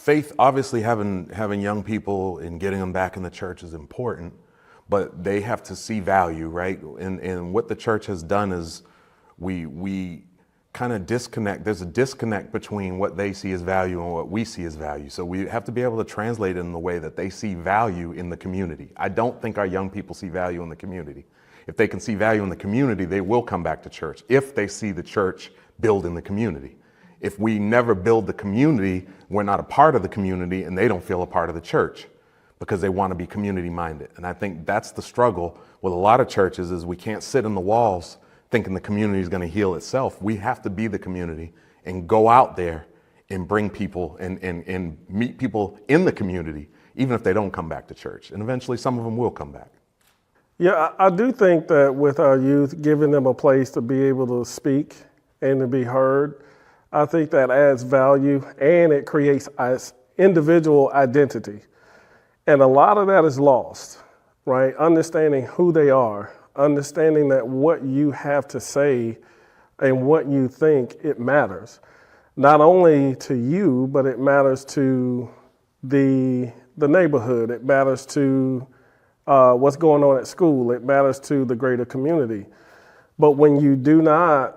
faith, obviously having young people and getting them back in the church is important, but they have to see value, right? And what the church has done is we kind of disconnect. There's a disconnect between what they see as value and what we see as value. So we have to be able to translate it in the way that they see value in the community. I don't think our young people see value in the community. If they can see value in the community, they will come back to church if they see the church build in the community. If we never build the community, we're not a part of the community and they don't feel a part of the church because they want to be community minded. And I think that's the struggle with a lot of churches is we can't sit in the walls thinking the community is going to heal itself. We have to be the community and go out there and bring people and meet people in the community, even if they don't come back to church. And eventually some of them will come back. Yeah, I do think that with our youth, giving them a place to be able to speak and to be heard, I think that adds value and it creates individual identity. And a lot of that is lost, right? Understanding who they are, understanding that what you have to say and what you think, it matters. Not only to you, but it matters to the neighborhood. It matters to what's going on at school. It matters to the greater community. But when you do not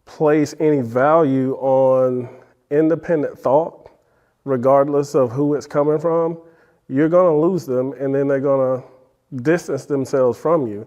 place any value on independent thought, regardless of who it's coming from, you're going to lose them and then they're going to distance themselves from you.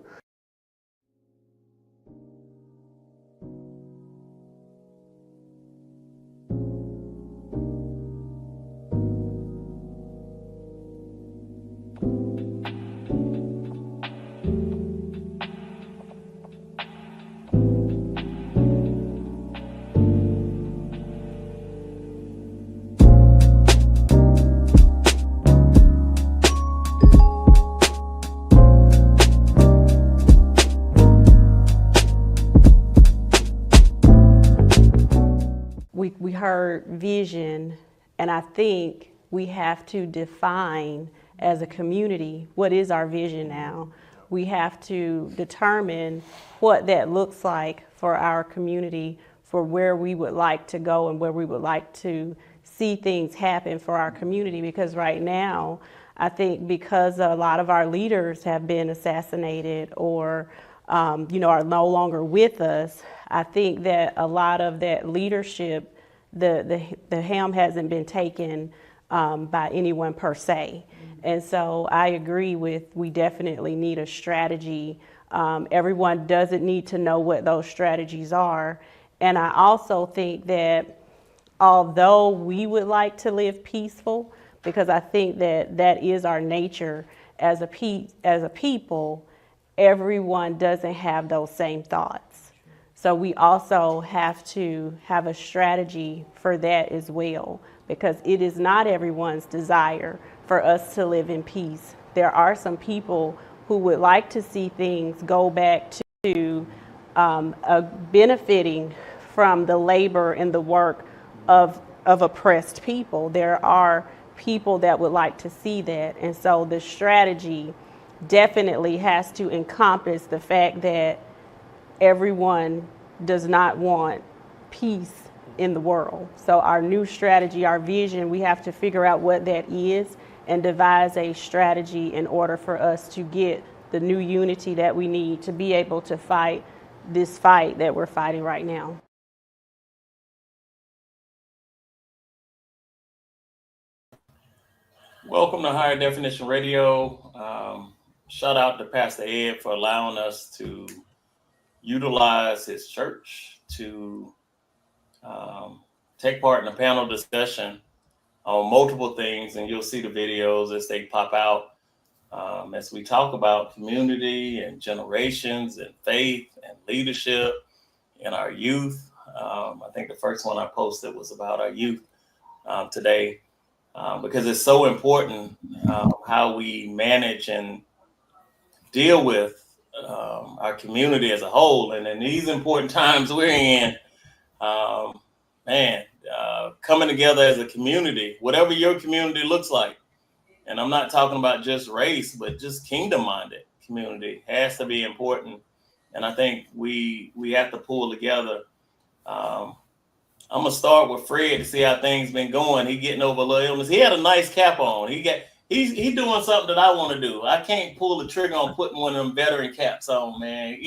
We heard vision, and I think we have to define as a community what is our vision now. We have to determine what that looks like for our community, for where we would like to go and where we would like to see things happen for our community. Because right now, I think because a lot of our leaders have been assassinated or are no longer with us, I think that a lot of that leadership, the helm hasn't been taken by anyone per se. And so I agree we definitely need a strategy. Everyone doesn't need to know what those strategies are. And I also think that although we would like to live peaceful, because I think that is our nature as a people, everyone doesn't have those same thoughts. So we also have to have a strategy for that as well, because it is not everyone's desire for us to live in peace. There are some people who would like to see things go back to benefiting from the labor and the work of oppressed people. There are people that would like to see that. And so the strategy definitely has to encompass the fact that everyone does not want peace in the world. So our new strategy, our vision, we have to figure out what that is and devise a strategy in order for us to get the new unity that we need to be able to fight this fight that we're fighting right now. Welcome to Higher Definition Radio. Shout out to Pastor Ed for allowing us to utilize his church to take part in a panel discussion on multiple things, and you'll see the videos as they pop out as we talk about community and generations and faith and leadership and our youth. I think the first one I posted was about our youth today. Because it's so important how we manage and deal with our community as a whole. And in these important times we're in, coming together as a community, whatever your community looks like. And I'm not talking about just race, but just kingdom-minded community has to be important. And I think we have to pull together I'm gonna start with Fred to see how things been going. He getting over a little illness. He had a nice cap on. He's doing something that I want to do. I can't pull the trigger on putting one of them veteran caps on, man.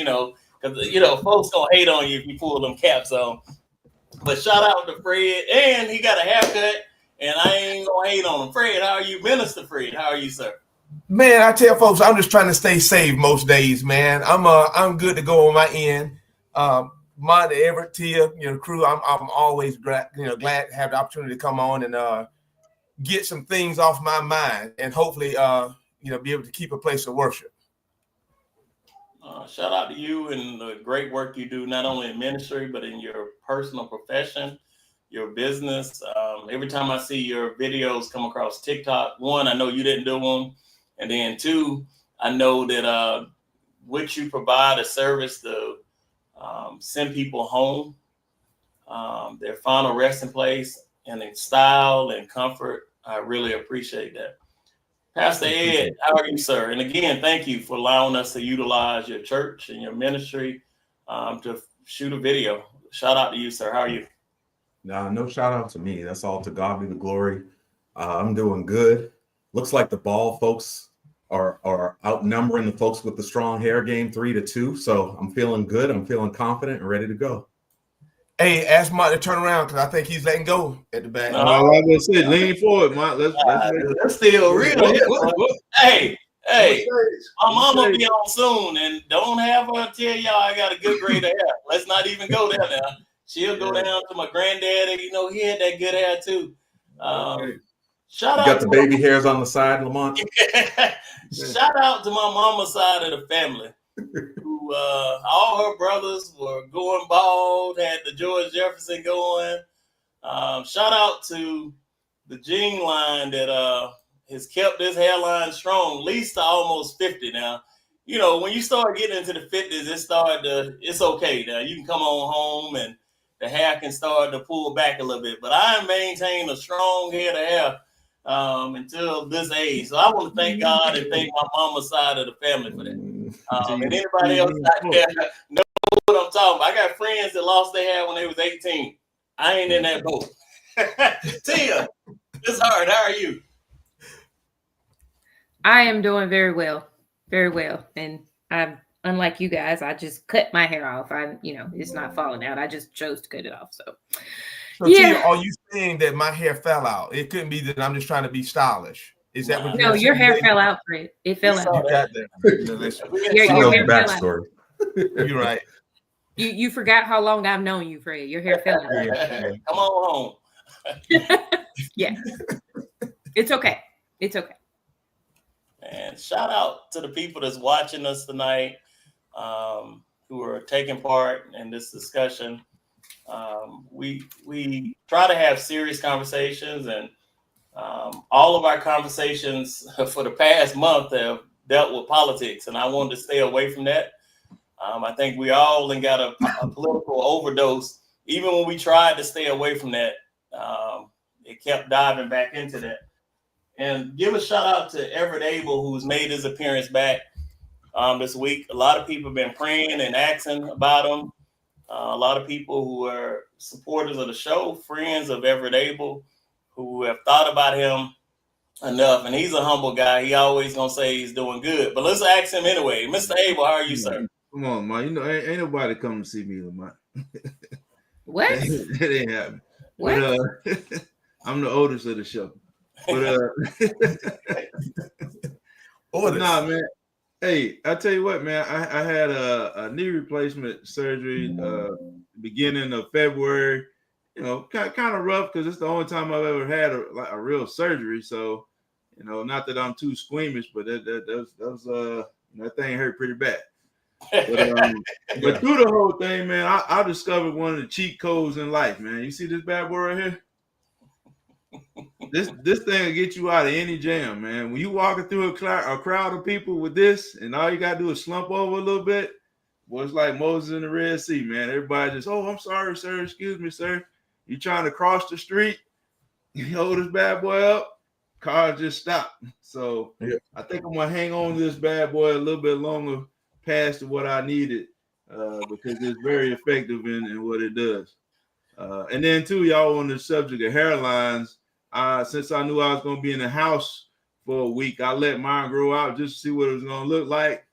Because folks gonna hate on you if you pull them caps on. But shout out to Fred, and he got a haircut, and I ain't gonna hate on him. Fred, how are you, Minister Fred? How are you, sir? Man, I tell folks, I'm just trying to stay safe most days, man. I'm good to go on my end. Monty, Everett, Tia, crew. I'm always glad to have the opportunity to come on and get some things off my mind, and hopefully, be able to keep a place of worship. Shout out to you and the great work you do, not only in ministry, but in your personal profession, your business. Every time I see your videos come across TikTok, one, I know you didn't do them. And then two, I know that what you provide a service to send people home, their final resting place, and in style and comfort. I really appreciate that. Pastor Ed, how are you, sir? And again, thank you for allowing us to utilize your church and your ministry to shoot a video. Shout out to you, sir. How are you? No shout out to me. That's all to God be the glory. I'm doing good. Looks like the ball folks are outnumbering the folks with the strong hair game 3-2. So I'm feeling good. I'm feeling confident and ready to go. Hey, ask Mark to turn around because I think he's letting go at the back. I was gonna say, lean forward, Mark. That's still real. Hey, my mama be on soon, and don't have her tell y'all I got a good grade of hair. Let's not even go there now. She'll go down to my granddaddy. He had that good hair too. Shout out got the baby hairs on the side, Lamont. Shout out to my mama's side of the family, who all her brothers were going bald, had the George Jefferson going. Shout out to the gene line that has kept this hairline strong, at least to almost 50 now. When you start getting into the 50s, it's okay now. You can come on home and the hair can start to pull back a little bit. But I maintain a strong head of hair until this age. So I want to thank God and thank my mama's side of the family for that. And anybody else out there know what I'm talking about. I got friends that lost their hair when they was 18. I ain't in that boat. Tia, it's hard. How are you? I am doing very well. Very well. And I'm unlike you guys, I just cut my hair off. It's not falling out. I just chose to cut it off. So yeah. Tia, are you saying that my hair fell out? It couldn't be that I'm just trying to be stylish. Is that what No, your hair fell out, Fred. It fell out. You got that. Your hair backstory. You're right. You forgot how long I've known you, Fred. Your hair fell out. Come on home. Yeah. It's okay. It's okay. And shout out to the people that's watching us tonight, who are taking part in this discussion. We try to have serious conversations, and all of our conversations for the past month have dealt with politics, and I wanted to stay away from that. I think we all got a political overdose. Even when we tried to stay away from that, it kept diving back into that. And give a shout out to Everett Abel, who's made his appearance back this week. A lot of people have been praying and asking about him. A lot of people who are supporters of the show, friends of Everett Abel, who have thought about him enough. And he's a humble guy. He always gonna say he's doing good. But let's ask him anyway. Mr. Abel, how are you, sir? Come on, man. Ain't nobody come to see me, Lamont. What? That ain't happening. What? But, I'm the oldest of the show. But nah, man. Hey, I tell you what, man. I had a knee replacement surgery beginning of February. Kind of rough because it's the only time I've ever had a real surgery. So, not that I'm too squeamish, but that thing hurt pretty bad. But through the whole thing, man, I discovered one of the cheat codes in life, man. You see this bad boy right here? This thing will get you out of any jam, man. When you walking through a crowd of people with this, and all you gotta do is slump over a little bit, well, it's like Moses in the Red Sea, man. Everybody just, oh, I'm sorry, sir. Excuse me, sir. You trying to cross the street? You hold this bad boy up, car just stop. So yeah. I think I'm gonna hang on to this bad boy a little bit longer past what I needed, because it's very effective in what it does. And then too, y'all on the subject of hairlines. Since I knew I was gonna be in the house for a week, I let mine grow out just to see what it was gonna look like.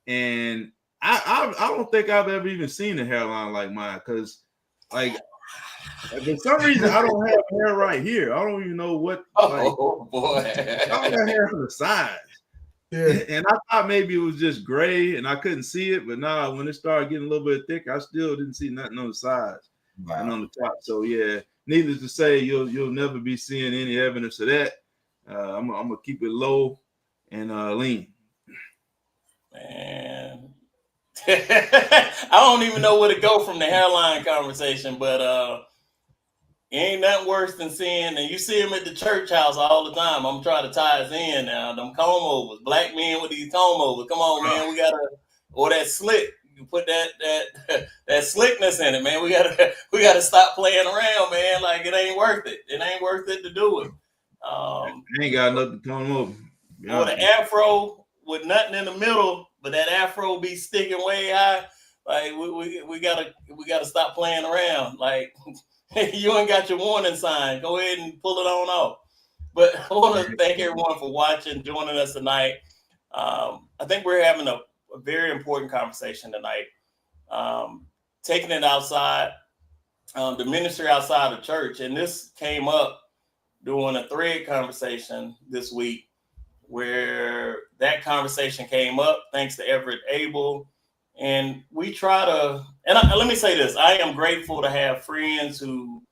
And I don't think I've ever even seen a hairline like mine, because like for some reason I don't have hair right here. I don't even know what. Oh boy! I don't got hair on the sides. Yeah. And I thought maybe it was just gray and I couldn't see it, but nah, when it started getting a little bit thick, I still didn't see nothing on the sides and on the top. So yeah, needless to say, you'll never be seeing any evidence of that. I'm gonna keep it low and lean. Man, I don't even know where to go from the hairline conversation, but ain't nothing worse than seeing, and you see them at the church house all the time. I'm trying to tie us in now. Them comb overs, black men with these comb overs. Come on, man, we gotta, or that slick. You put that slickness in it, man. We gotta stop playing around, man. Like it ain't worth it. It ain't worth it to do it. I ain't got nothing to comb over. Or the afro with nothing in the middle, but that afro be sticking way high. Like we gotta stop playing around. Like you ain't got your warning sign. Go ahead and pull it on off. But I want to thank everyone for watching, joining us tonight. I think we're having a very important conversation tonight. Taking it outside, the ministry outside of church, and this came up during a thread conversation this week, where that conversation came up thanks to Everett Abel. And we try to, and let me say this, I am grateful to have friends who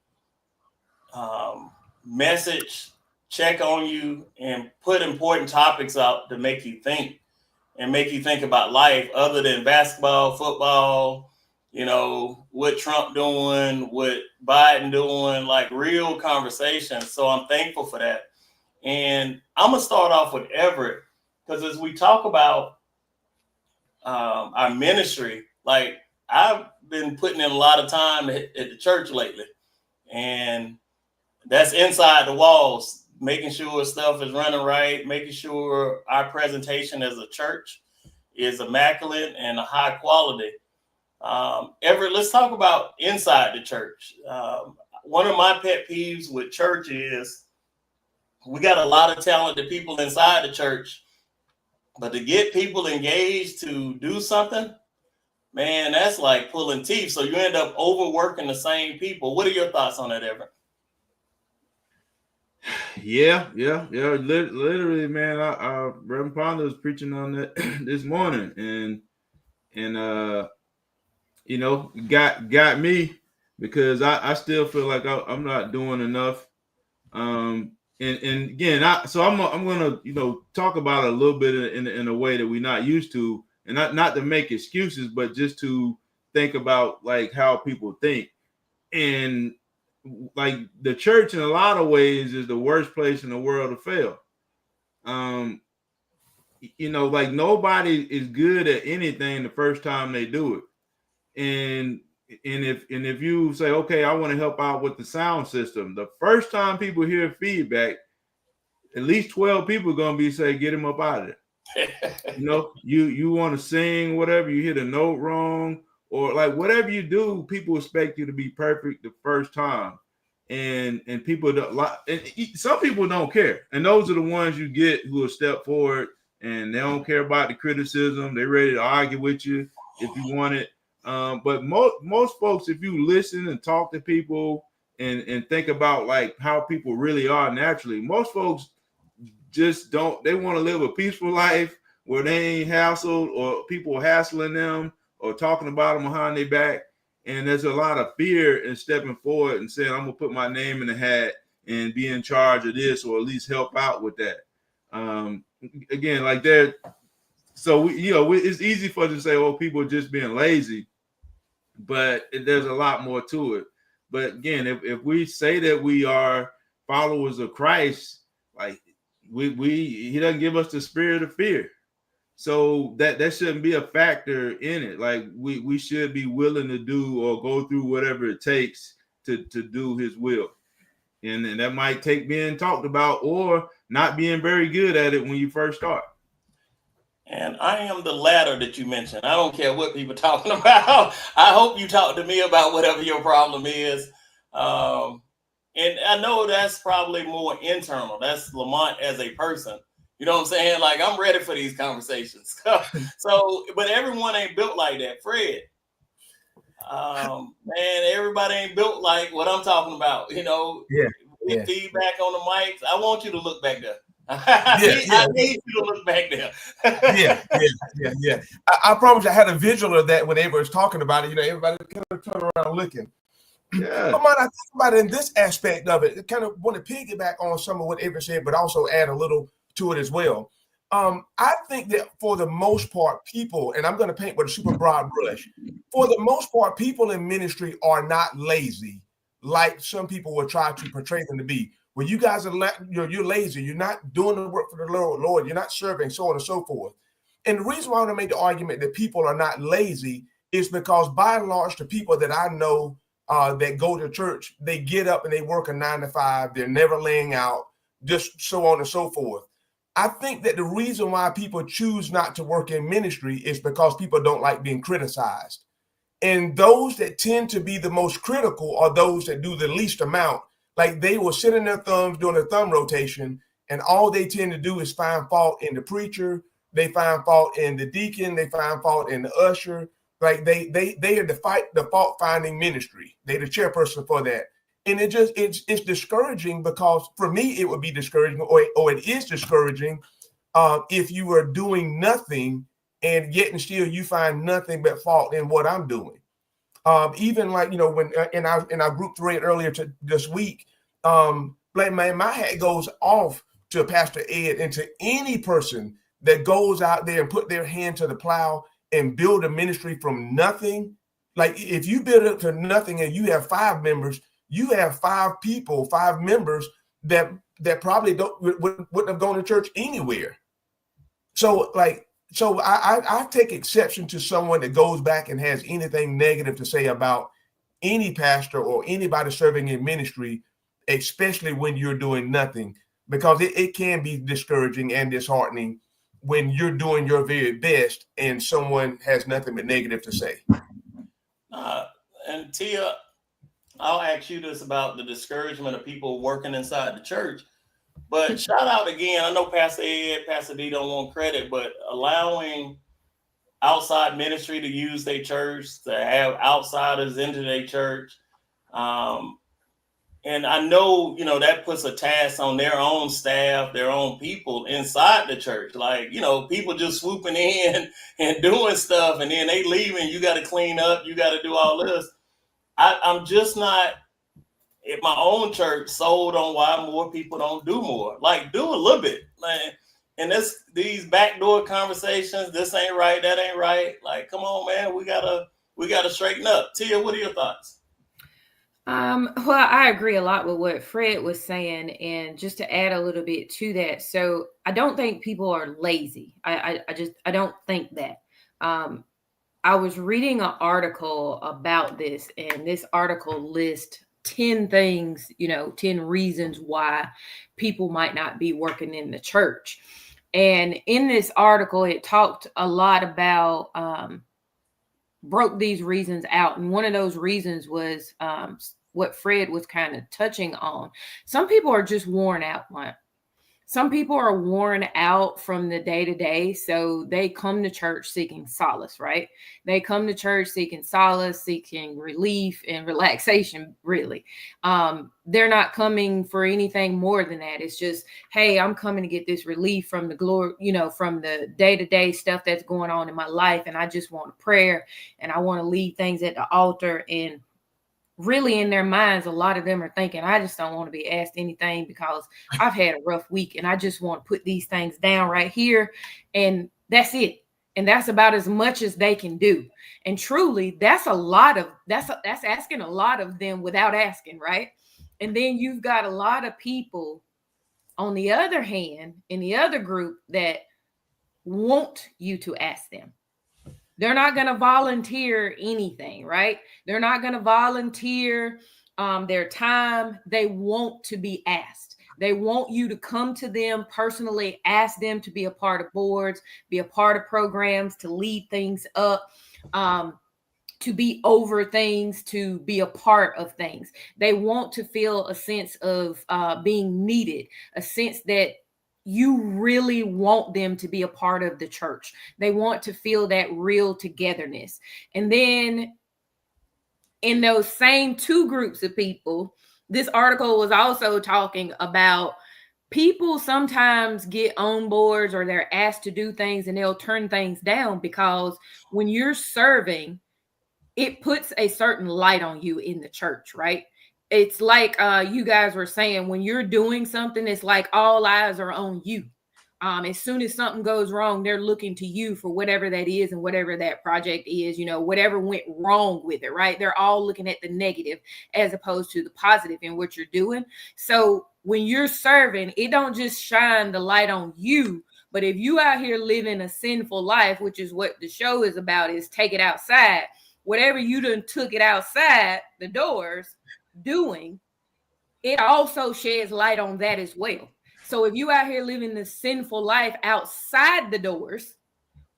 message, check on you, and put important topics out to make you think and make you think about life other than basketball, football, you know, what Trump doing, what Biden doing, like real conversations. So I'm thankful for that. And I'm going to start off with Everett, because as we talk about our ministry, like I've been putting in a lot of time at the church lately, and that's inside the walls, making sure stuff is running right, making sure our presentation as a church is immaculate and a high quality. Everett, let's talk about inside the church. One of my pet peeves with church is we got a lot of talented people inside the church, but to get people engaged to do something, man, that's like pulling teeth. So you end up overworking the same people. What are your thoughts on that, Everett? Yeah. Literally, man. Reverend Ponder was preaching on that this morning, and you know, got me, because I still feel like I'm not doing enough. And again, I'm gonna, you know, talk about it a little bit in a way that we're not used to, and not to make excuses, but just to think about like how people think. And like the church in a lot of ways is the worst place in the world to fail. You know, like nobody is good at anything the first time they do it. And if you say, okay, I want to help out with the sound system, the first time people hear feedback, at least 12 people are gonna be say, get him up out of there. You know, you want to sing, whatever, you hit a note wrong, or like whatever you do, people expect you to be perfect the first time. And people don't like, and some people don't care. And those are the ones you get who will step forward and they don't care about the criticism. They're ready to argue with you if you want it. But most folks, if you listen and talk to people and think about like how people really are naturally, most folks just don't, they want to live a peaceful life where they ain't hassled or people hassling them or talking about them behind their back. And there's a lot of fear in stepping forward and saying, I'm gonna put my name in the hat and be in charge of this, or at least help out with that. Again, like that. So it's easy for us to say, oh, people are just being lazy, but there's a lot more to it. But again, if we say that we are followers of Christ, like he doesn't give us the spirit of fear. So that shouldn't be a factor in it. Like we should be willing to do or go through whatever it takes to do his will. And that might take being talked about or not being very good at it when you first start. And I am the latter that you mentioned. I don't care what people talking about. I hope you talk to me about whatever your problem is. And I know that's probably more internal. That's Lamont as a person. You know what I'm saying? Like, I'm ready for these conversations. So, but everyone ain't built like that. Fred, man, everybody ain't built like what I'm talking about. You know, with feedback on the mics. I want you to look back there. I need you to look back there. Yeah. I promise I had a visual of that when everybody was talking about it. You know, everybody kind of turned around looking. Yeah. But man, I think about it in this aspect of it. Kind of want to piggyback on some of what Avery said, but also add a little to it as well. I think that for the most part, people, and I'm going to paint with a super broad brush, for the most part, people in ministry are not lazy like some people will try to portray them to be. When you guys are you're lazy, you're not doing the work for the Lord, you're not serving, so on and so forth. And the reason why I want to make the argument that people are not lazy is because by and large, the people that I know that go to church, they get up and they work a 9 to 5. They're never laying out, just so on and so forth. I think that the reason why people choose not to work in ministry is because people don't like being criticized. And those that tend to be the most critical are those that do the least amount. Like, they will sit in their thumbs doing a thumb rotation, and all they tend to do is find fault in the preacher. They find fault in the deacon. They find fault in the usher. Like, they are the fault finding ministry. They're the chairperson for that. And it's discouraging, because for me, it would be discouraging, or it is discouraging if you are doing nothing and yet and still you find nothing but fault in what I'm doing. Even like, you know, when in our group thread earlier this week, like, man, my hat goes off to Pastor Ed and to any person that goes out there and put their hand to the plow and build a ministry from nothing. Like, if you build it to nothing and you have 5 members, you have 5 members that probably wouldn't have gone to church anywhere. So I take exception to someone that goes back and has anything negative to say about any pastor or anybody serving in ministry, especially when you're doing nothing, because it can be discouraging and disheartening when you're doing your very best and someone has nothing but negative to say. And Tia, I'll ask you this about the discouragement of people working inside the church. But shout out again. I know Pastor Ed, Pastor D don't want credit, but allowing outside ministry to use their church, to have outsiders into their church. And I know, you know, that puts a task on their own staff, their own people inside the church. Like, you know, people just swooping in and doing stuff, and then they leaving. You got to clean up. You got to do all this. I'm just not, at my own church, sold on why more people don't do more. Like, do a little bit. Like, and these backdoor conversations, this ain't right, that ain't right. Like, come on, man, we gotta straighten up. Tia, what are your thoughts? Well, I agree a lot with what Fred was saying, and just to add a little bit to that. So I don't think people are lazy. I don't think that. I was reading an article about this, and this article lists 10 things, 10 reasons why people might not be working in the church. And in this article, it talked a lot about, broke these reasons out. And one of those reasons was what Fred was kind of touching on. Some people are just worn out. Some people are worn out from the day-to-day, so they come to church seeking solace, right? They come to church seeking solace, seeking relief and relaxation, really. They're not coming for anything more than that. It's just, hey, I'm coming to get this relief from the glory, from the day-to-day stuff that's going on in my life, and I just want a prayer, and I want to leave things at the altar. And really in their minds, a lot of them are thinking, I just don't want to be asked anything because I've had a rough week, and I just want to put these things down right here. And that's it. And that's about as much as they can do. And truly, that's asking a lot of them without asking, right? And then you've got a lot of people on the other hand, in the other group, that want you to ask them. They're not going to volunteer anything, right? They're not going to volunteer their time. They want to be asked. They want you to come to them personally, ask them to be a part of boards, be a part of programs, to lead things up, to be over things, to be a part of things. They want to feel a sense of being needed, a sense that you really want them to be a part of the church. They want to feel that real togetherness. And then in those same two groups of people, this article was also talking about people sometimes get on boards or they're asked to do things and they'll turn things down because when you're serving, it puts a certain light on you in the church, right? It's like you guys were saying, when you're doing something, it's like all eyes are on you. As soon as something goes wrong, they're looking to you for whatever that is and whatever that project is, you know, whatever went wrong with it, right? They're all looking at the negative as opposed to the positive in what you're doing. So when you're serving, it don't just shine the light on you, but if you out here living a sinful life, which is what the show is about, is take it outside. Whatever you done took it outside the doors doing, it also sheds light on that as well. So if you out here living the sinful life outside the doors,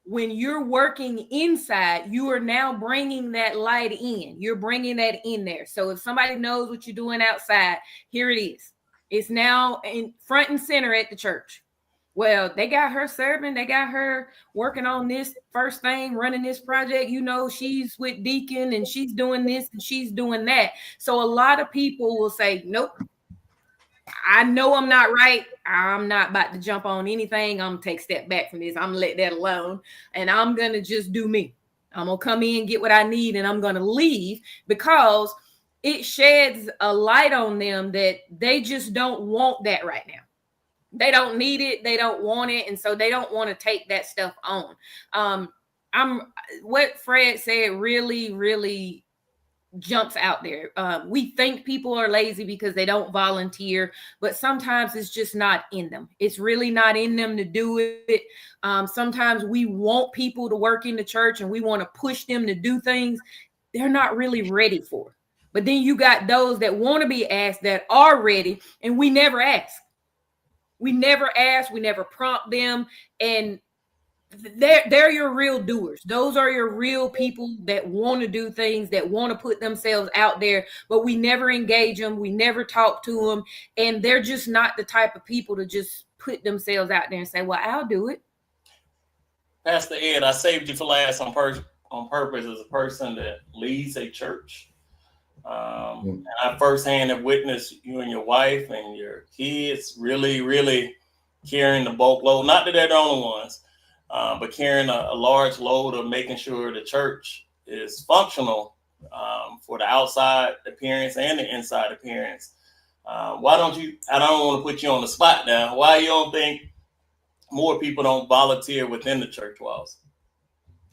when you're working inside, you are now bringing that light in. You're bringing that in there. So if somebody knows what you're doing outside, here it is. It's now in front and center at the church. Well, they got her serving. They got her working on this first thing, running this project. You know, she's with Deacon and she's doing this and she's doing that. So a lot of people will say, nope, I know I'm not right. I'm not about to jump on anything. I'm going to take a step back from this. I'm going to let that alone. And I'm going to just do me. I'm going to come in, get what I need, and I'm going to leave because it sheds a light on them that they just don't want that right now. They don't need it. They don't want it. And so they don't want to take that stuff on. What Fred said really, really jumps out there. We think people are lazy because they don't volunteer, but sometimes it's just not in them. It's really not in them to do it. Sometimes we want people to work in the church and we want to push them to do things they're not really ready for. But then you got those that want to be asked that are ready, and we never ask. We never ask, we never prompt them, and they're your real doers. Those are your real people that want to do things, that want to put themselves out there, but we never engage them, we never talk to them, and they're just not the type of people to just put themselves out there and say, well, I'll do it. Pastor Ed, I saved you for last on purpose as a person that leads a church. And I firsthand have witnessed you and your wife and your kids really, really carrying the bulk load. Not that they're the only ones, but carrying a large load of making sure the church is functional for the outside appearance and the inside appearance. Why don't you, I don't want to put you on the spot now, why you don't think more people don't volunteer within the church walls?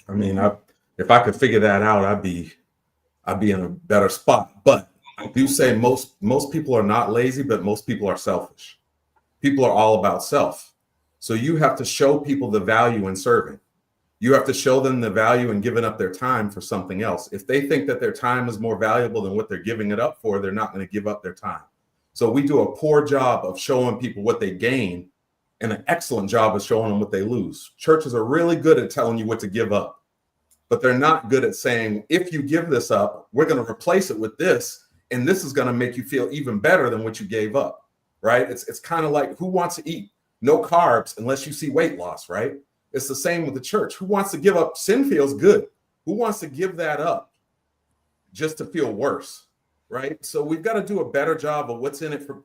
I mean, if I could figure that out, I'd be in a better spot. But I do say most people are not lazy, but most people are selfish. People are all about self. So you have to show people the value in serving. You have to show them the value in giving up their time for something else. If they think that their time is more valuable than what they're giving it up for, they're not going to give up their time. So we do a poor job of showing people what they gain and an excellent job of showing them what they lose. Churches are really good at telling you what to give up, but they're not good at saying, if you give this up, we're going to replace it with this, and this is going to make you feel even better than what you gave up, right? It's kind of like, who wants to eat no carbs unless you see weight loss, right? It's the same with the church. Who wants to give up? Sin feels good. Who wants to give that up just to feel worse, right? So we've got to do a better job of what's in it for,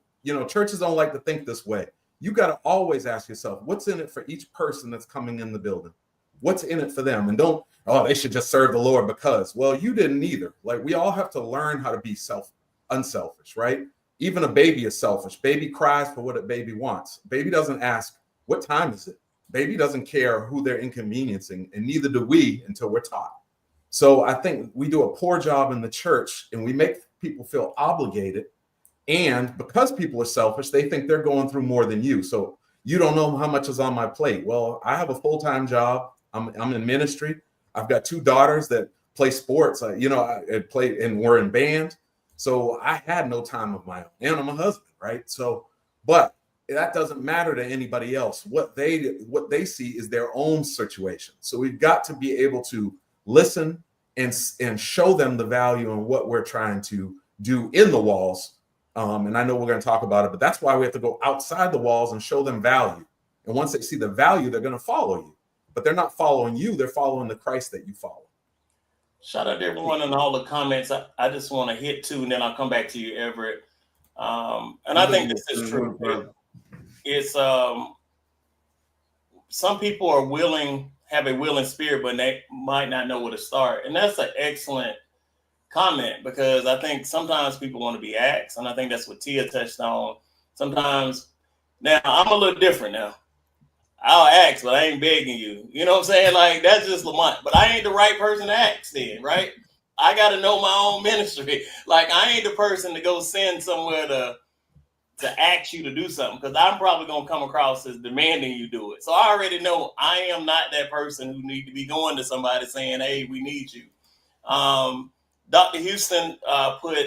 churches don't like to think this way. You got to always ask yourself, what's in it for each person that's coming in the building? What's in it for them? And don't, they should just serve the Lord because, well, you didn't either. Like, we all have to learn how to be unselfish, right? Even a baby is selfish. Baby cries for what a baby wants. Baby doesn't ask, what time is it? Baby doesn't care who they're inconveniencing, and neither do we until we're taught. So I think we do a poor job in the church, and we make people feel obligated. And because people are selfish, they think they're going through more than you. So you don't know how much is on my plate. Well, I have a full-time job. I'm in ministry. I've got 2 daughters that play sports. I play, and we're in band. So I had no time of my own, and I'm a husband, right? So but that doesn't matter to anybody else. What they see is their own situation. So we've got to be able to listen and show them the value in what we're trying to do in the walls. And I know we're going to talk about it, but that's why we have to go outside the walls and show them value. And once they see the value, they're going to follow you. But they're not following you; they're following the Christ that you follow. Shout out to everyone in all the comments. I just want to hit two, and then I'll come back to you, Everett. And I think this is true. It's some people are have a willing spirit, but they might not know where to start. And that's an excellent comment, because I think sometimes people want to be asked, and I think that's what Tia touched on. Sometimes, now I'm a little different now. I'll ask, but I ain't begging you. You know what I'm saying? Like, that's just Lamont. But I ain't the right person to ask then, right? I got to know my own ministry. Like, I ain't the person to go send somewhere to ask you to do something, because I'm probably going to come across as demanding you do it. So I already know I am not that person who need to be going to somebody saying, hey, we need you. Dr. Houston put,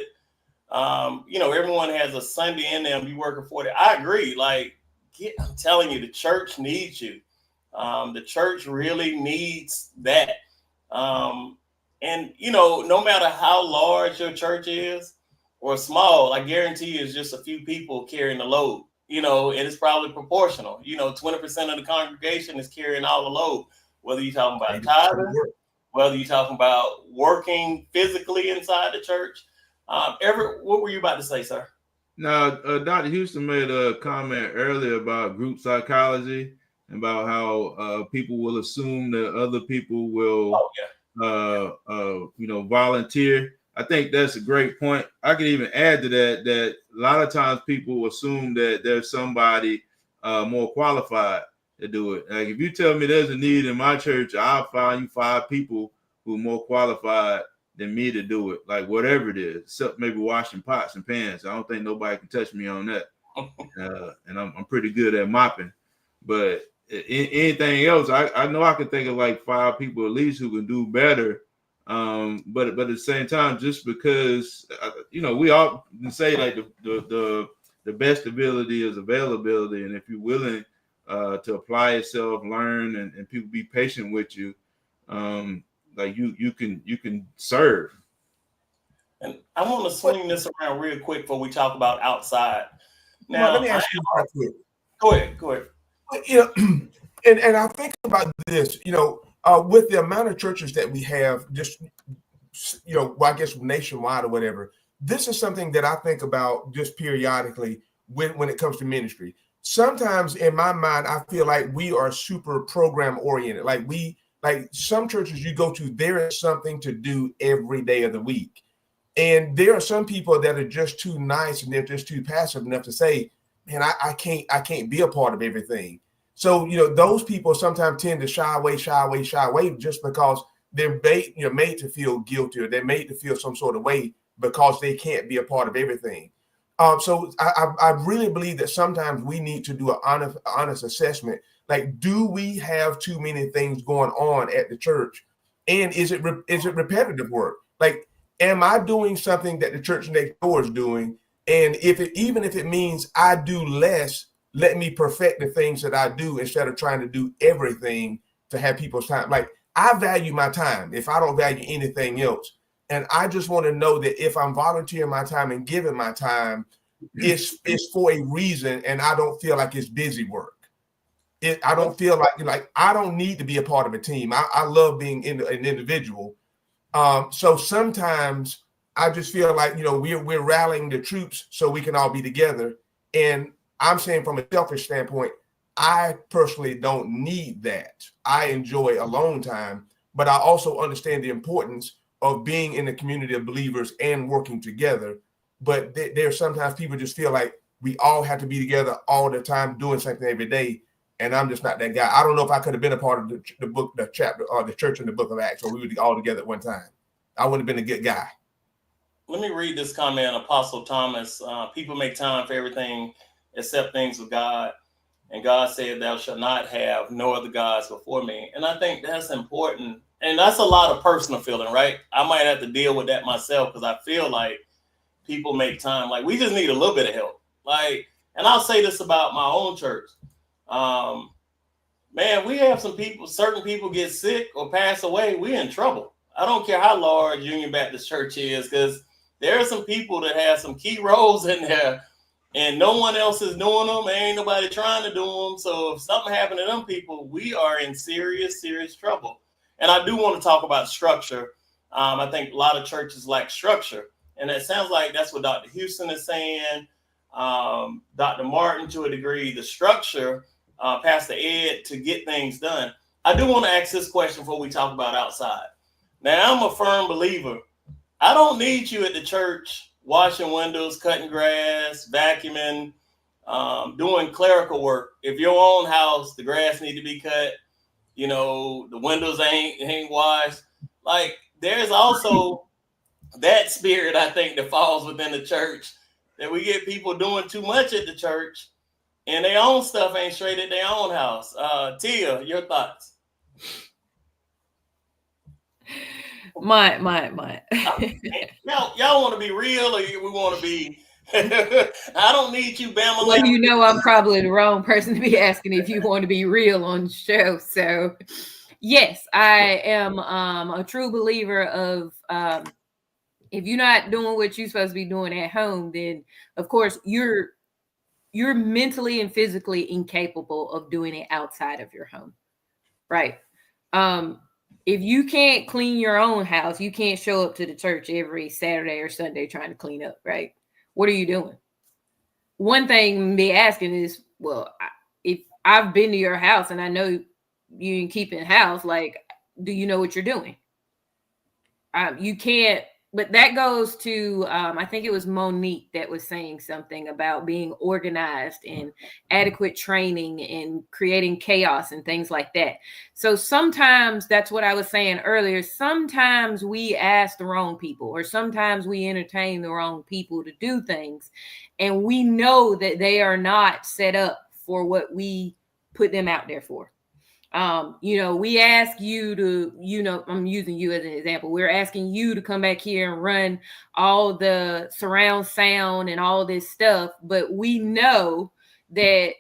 everyone has a Sunday in them. You working 40. I agree. Like, I'm telling you, the church needs you. The church really needs that. And, no matter how large your church is or small, I guarantee it's just a few people carrying the load, and it's probably proportional. 20% of the congregation is carrying all the load, whether you're talking about tithing, whether you're talking about working physically inside the church. Everett, what were you about to say, sir? Now, Dr. Houston made a comment earlier about group psychology, about how people will assume that other people will, volunteer. I think that's a great point. I could even add to that a lot of times people assume that there's somebody more qualified to do it. Like, if you tell me there's a need in my church, I'll find you 5 people who are more qualified than me to do it, like whatever it is, except maybe washing pots and pans. I don't think nobody can touch me on that. And I'm pretty good at mopping. But anything else, I know I can think of like 5 people at least who can do better. But at the same time, just because we all can say like the best ability is availability, and if you're willing to apply yourself, learn, and people be patient with you, like you can serve. And I want to swing this around real quick before we talk about outside. Now, let me ask you a quick. Go ahead. And I think about this, with the amount of churches that we have, just, I guess nationwide or whatever, this is something that I think about just periodically when it comes to ministry. Sometimes in my mind, I feel like we are super program oriented. Like some churches you go to, there is something to do every day of the week. And there are some people that are just too nice and they're just too passive enough to say, man, I can't be a part of everything. So, those people sometimes tend to shy away just because they're made to feel guilty, or they're made to feel some sort of way because they can't be a part of everything. So I really believe that sometimes we need to do an honest assessment. Like, do we have too many things going on at the church? And is it repetitive work? Like, am I doing something that the church next door is doing? And even if it means I do less, let me perfect the things that I do instead of trying to do everything to have people's time. Like, I value my time if I don't value anything else. And I just want to know that if I'm volunteering my time and giving my time, it's for a reason, and I don't feel like it's busy work. I don't feel like I don't need to be a part of a team. I love being an individual. So sometimes I just feel like, we're rallying the troops so we can all be together. And I'm saying from a selfish standpoint, I personally don't need that. I enjoy alone time, but I also understand the importance of being in the community of believers and working together. But there sometimes people just feel like we all have to be together all the time, doing something every day. And I'm just not that guy. I don't know if I could have been a part of the book, the chapter, or the church in the book of Acts, or we would be all together at one time. I would have been a good guy. Let me read this comment, Apostle Thomas. People make time for everything except things with God. And God said, thou shalt not have no other gods before me. And I think that's important. And that's a lot of personal feeling, right? I might have to deal with that myself, because I feel like people make time. Like, we just need a little bit of help. Like, And I'll say this about my own church. Man, we have certain people get sick or pass away, we're in trouble. I don't care how large Union Baptist Church is, because there are some people that have some key roles in there and no one else is doing them. Ain't nobody trying to do them. So if something happened to them people, we are in serious, serious trouble. And I do want to talk about structure. I think a lot of churches lack structure. And it sounds like that's what Dr. Houston is saying. Dr. Martin, to a degree, the structure, Pastor Ed, to get things done. I do want to ask this question before we talk about outside. Now, I'm a firm believer. I don't need you at the church washing windows, cutting grass, vacuuming, doing clerical work. If your own house, the grass need to be cut, you know, the windows ain't washed. Like, there's also that spirit, I think, that falls within the church, that we get people doing too much at the church and their own stuff ain't straight at their own house. Tia, your thoughts? My. Y'all want to be real, or we want to be? I don't need you, Bama. Well, you know, I'm probably the wrong person to be asking if you want to be real on the show. So, yes, I am a true believer of if you're not doing what you're supposed to be doing at home, then of course you're mentally and physically incapable of doing it outside of your home, right? If you can't clean your own house, you can't show up to the church every Saturday or Sunday trying to clean up, right? What are you doing? One thing be asking is, well, if I've been to your house and I know you ain't keeping house, like, do you know what you're doing? You can't. But that goes to, I think it was Monique that was saying something about being organized and adequate training and creating chaos and things like that. So sometimes that's what I was saying earlier. Sometimes we ask the wrong people, or sometimes we entertain the wrong people to do things. And we know that they are not set up for what we put them out there for. You know, we ask you to, you know, I'm using you as an example. We're asking you to come back here and run all the surround sound and all this stuff. But we know that,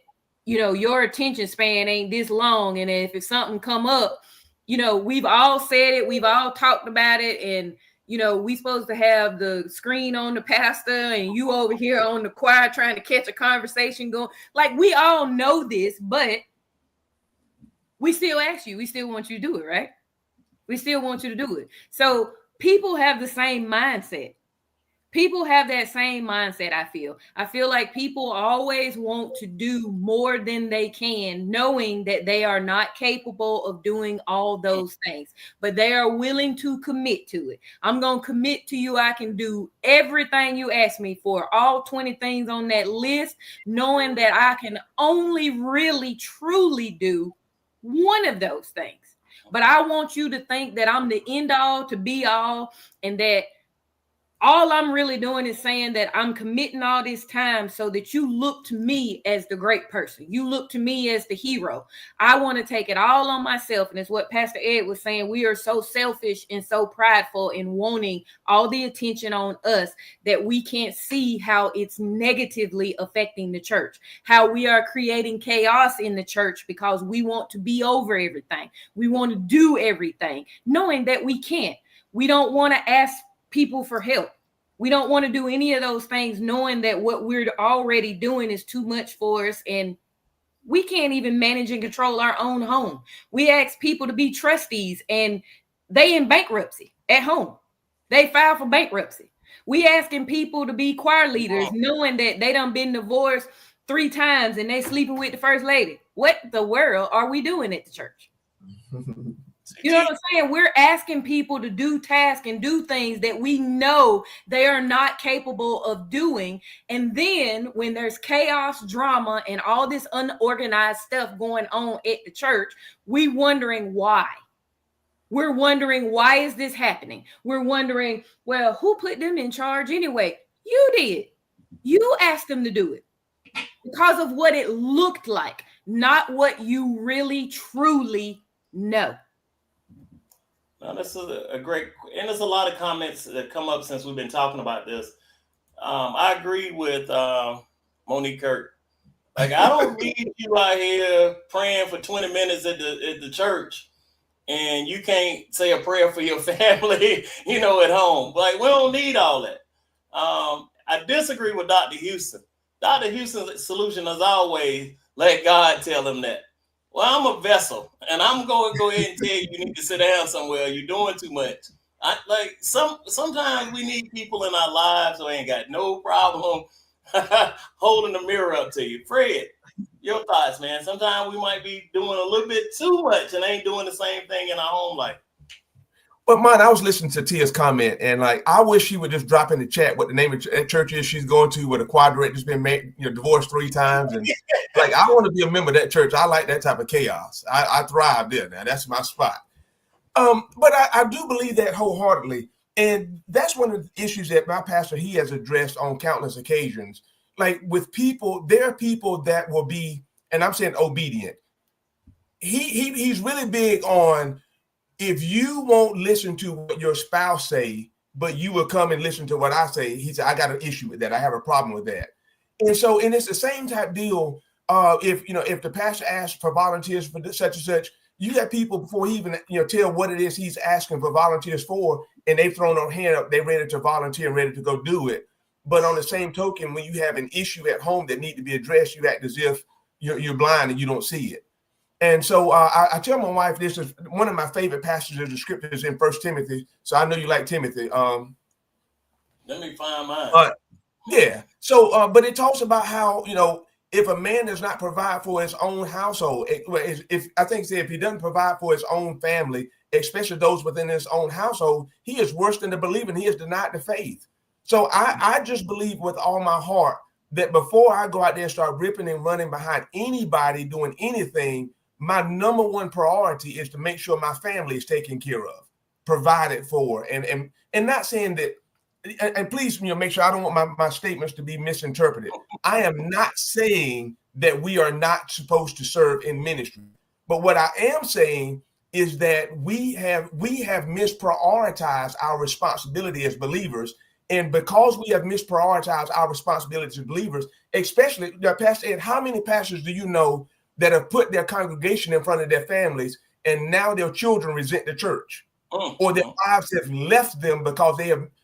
you know, your attention span ain't this long. And if it's something come up, you know, we've all said it. We've all talked about it. And, you know, we supposed to have the screen on the pastor and you over here on the choir trying to catch a conversation going. Like, we all know this, but we still ask you. We still want you to do it, right? We still want you to do it. So people have the same mindset. People have that same mindset, I feel. I feel like people always want to do more than they can, knowing that they are not capable of doing all those things, but they are willing to commit to it. I'm going to commit to you. I can do everything you ask me for, all 20 things on that list, knowing that I can only really, truly do one of those things. But I want you to think that I'm the end all to be all, and that all I'm really doing is saying that I'm committing all this time so that you look to me as the great person. You look to me as the hero. I want to take it all on myself. And it's what Pastor Ed was saying. We are so selfish and so prideful in wanting all the attention on us that we can't see how it's negatively affecting the church, how we are creating chaos in the church because we want to be over everything. We want to do everything, knowing that we can't. We don't want to ask people for help. We don't want to do any of those things, knowing that what we're already doing is too much for us, and we can't even manage and control our own home. We ask people to be trustees and they in bankruptcy at home. They file for bankruptcy. We asking people to be choir leaders, knowing that they done been divorced 3 times and they sleeping with the first lady. What the world are we doing at the church? You know what I'm saying? We're asking people to do tasks and do things that we know they are not capable of doing. And then when there's chaos, drama, and all this unorganized stuff going on at the church, we wondering why. We're wondering, why is this happening? We're wondering, well, who put them in charge anyway? You did. You asked them to do it because of what it looked like, not what you really, truly know. Now, this is a great, and there's a lot of comments that come up since we've been talking about this. I agree with Monique Kirk. Like, I don't need you out here praying for 20 minutes at the church and you can't say a prayer for your family, you know, at home. Like, we don't need all that. I disagree with Dr. Houston. Dr. Houston's solution is always let God tell him that. Well, I'm a vessel, and I'm going to go ahead and tell you you need to sit down somewhere. You're doing too much. Sometimes we need people in our lives who ain't got no problem holding the mirror up to you. Fred, your thoughts, man. Sometimes we might be doing a little bit too much and ain't doing the same thing in our home life. But mine, I was listening to Tia's comment, and like, I wish she would just drop in the chat what the name of church is she's going to, where the quadrant has been made, divorced 3 times, and like, I want to be a member of that church. I like that type of chaos. I thrive there. Now that's my spot. But I do believe that wholeheartedly, and that's one of the issues that my pastor he has addressed on countless occasions. Like with people, there are people that will be, and I'm saying obedient. He's really big on, if you won't listen to what your spouse say, but you will come and listen to what I say, he said, I got an issue with that. I have a problem with that. And so, and it's the same type deal. If the pastor asks for volunteers for such and such, you got people before he even, tell what it is he's asking for volunteers for, and they've thrown their hand up, they're ready to volunteer and ready to go do it. But on the same token, when you have an issue at home that need to be addressed, you act as if you're blind and you don't see it. And so I tell my wife, this is one of my favorite passages of the scriptures in 1 Timothy. So I know you like Timothy. Let me find mine. Yeah. So, but it talks about how, if a man does not provide for his own household, if he doesn't provide for his own family, especially those within his own household, he is worse than the believer, and he has denied the faith. So I just believe with all my heart that before I go out there and start ripping and running behind anybody doing anything, my number one priority is to make sure my family is taken care of, provided for, and not saying that, and please, make sure I don't want my statements to be misinterpreted. I am not saying that we are not supposed to serve in ministry, but what I am saying is that we have misprioritized our responsibility as believers. And because we have misprioritized our responsibility as believers, especially, Pastor Ed, how many pastors do you know that have put their congregation in front of their families, and now their children resent the church, or their wives have left them because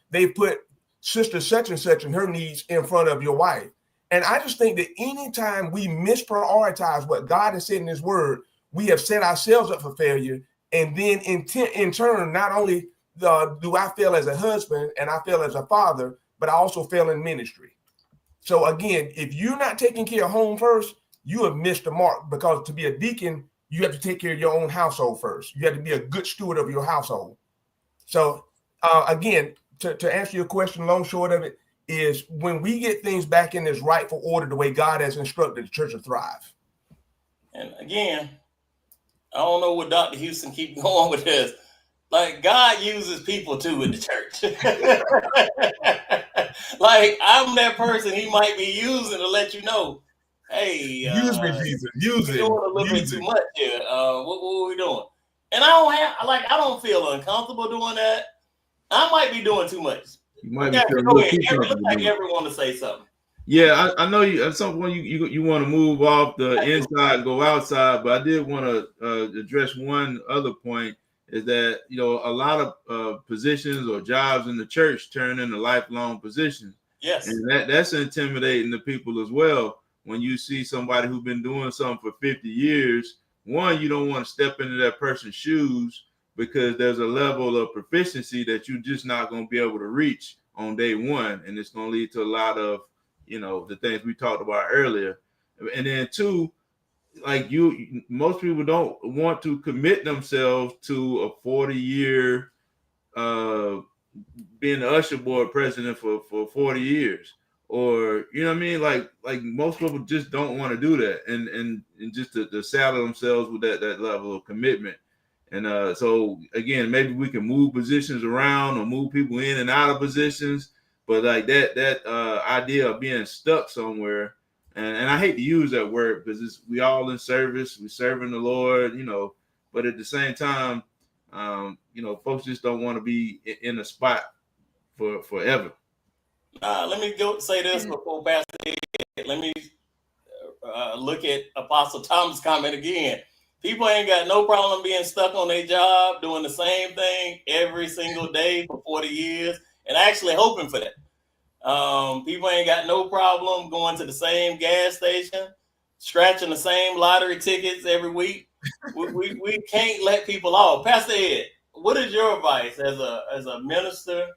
they've put sister such and such and her needs in front of your wife? And I just think that anytime we misprioritize what God has said in his word, we have set ourselves up for failure. And then in turn, not only do I fail as a husband and I fail as a father, but I also fail in ministry. So again, if you're not taking care of home first, you have missed the mark, because to be a deacon, you have to take care of your own household first. You have to be a good steward of your household. So again, to answer your question, long short of it is, when we get things back in this rightful order, the way God has instructed, the church will thrive. And again, I don't know what Dr. Houston keep going with this. Like, God uses people too in the church. Like, I'm that person he might be using to let you know, hey, use me, Jesus. Use it. Doing a little bit too much here. What are we doing? And I don't feel uncomfortable doing that. I might be doing too much. You might Go be ahead. Look like everyone to say something. Yeah, I know you at some point you want to move off the inside and go outside, but I did want to address one other point, is that a lot of positions or jobs in the church turn into lifelong positions. Yes. And that's intimidating to people as well. When you see somebody who's been doing something for 50 years, one, you don't want to step into that person's shoes, because there's a level of proficiency that you're just not going to be able to reach on day one. And it's going to lead to a lot of, the things we talked about earlier. And then two, like most people don't want to commit themselves to a 40-year being the usher board president for 40 years. Or, you know what I mean? Like most people just don't want to do that. And just to saddle themselves with that level of commitment. And so again, maybe we can move positions around or move people in and out of positions, but like that idea of being stuck somewhere, and I hate to use that word because we all in service, we serving the Lord, but at the same time, folks just don't want to be in a spot for forever. Let me go say this before Pastor Ed. Let me look at Apostle Thomas' comment again. People ain't got no problem being stuck on their job, doing the same thing every single day for 40 years, and actually hoping for that. People ain't got no problem going to the same gas station, scratching the same lottery tickets every week. We can't let people off. Pastor Ed, what is your advice as a minister,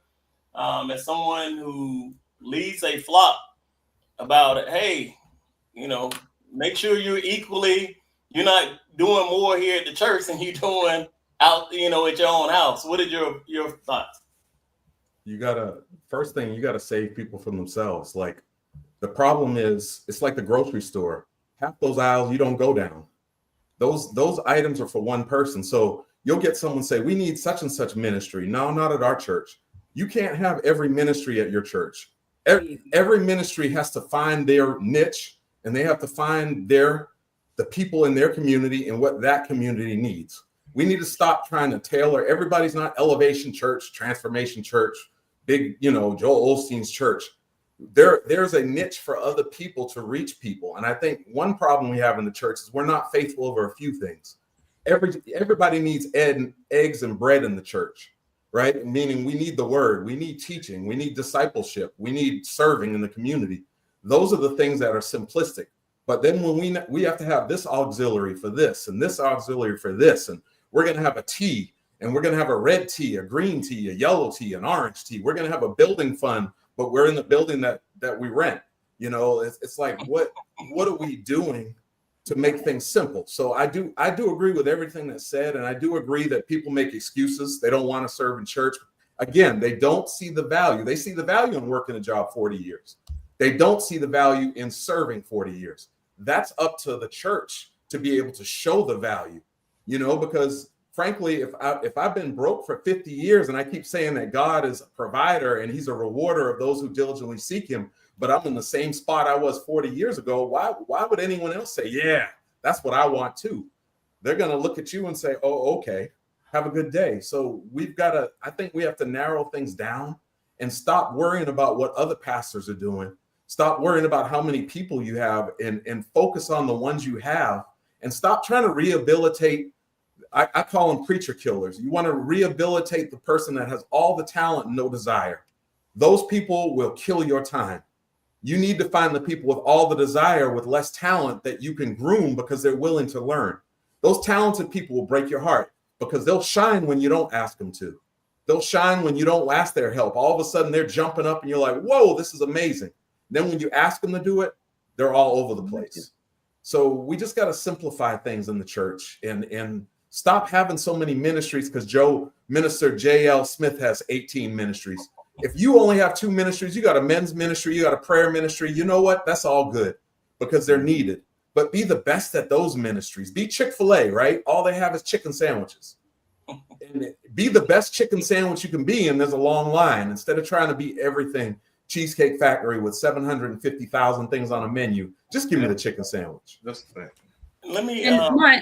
as someone who leads a flock about it? Hey, make sure you're not doing more here at the church than you're doing out, at your own house. What are your thoughts? First thing, you gotta save people from themselves. Like, the problem is, it's like the grocery store. Half those aisles you don't go down. Those items are for one person. So you'll get someone say, we need such and such ministry. No, not at our church. You can't have every ministry at your church. Every ministry has to find their niche, and they have to find the people in their community and what that community needs. We need to stop trying to tailor. Everybody's not Elevation Church, Transformation Church, big, Joel Osteen's church. There's a niche for other people to reach people. And I think one problem we have in the church is we're not faithful over a few things. Everybody needs eggs and bread in the church, right? Meaning we need the word, we need teaching, we need discipleship, we need serving in the community. Those are the things that are simplistic. But then when we have to have this auxiliary for this and this auxiliary for this, and we're going to have a tea, and we're going to have a red tea, a green tea, a yellow tea, an orange tea. We're going to have a building fund, but we're in the building that we rent. It's like, what are we doing to make things simple? So I do agree with everything that's said, and I do agree that people make excuses. They don't want to serve in church. Again, they don't see the value. They see the value in working a job 40 years. They don't see the value in serving 40 years. That's up to the church to be able to show the value, because frankly, if I've been broke for 50 years and I keep saying that God is a provider and he's a rewarder of those who diligently seek him, but I'm in the same spot I was 40 years ago, why would anyone else say, yeah, that's what I want too? They're going to look at you and say, oh, okay, have a good day. So I think we have to narrow things down and stop worrying about what other pastors are doing. Stop worrying about how many people you have and focus on the ones you have, and stop trying to rehabilitate. I call them preacher killers. You want to rehabilitate the person that has all the talent and no desire. Those people will kill your time. You need to find the people with all the desire with less talent that you can groom because they're willing to learn. Those talented people will break your heart because they'll shine when you don't ask them to. They'll shine when you don't ask their help. All of a sudden they're jumping up and you're like, whoa, this is amazing. Then when you ask them to do it, they're all over the place. So we just got to simplify things in the church and stop having so many ministries, because Minister J.L. Smith has 18 ministries. If you only have 2 ministries, you got a men's ministry, you got a prayer ministry, you know what? That's all good because they're needed. But be the best at those ministries. Be Chick-fil-A, right? All they have is chicken sandwiches. And be the best chicken sandwich you can be, and there's a long line. Instead of trying to be everything, Cheesecake Factory with 750,000 things on a menu, just give me the chicken sandwich. That's the fact. Let me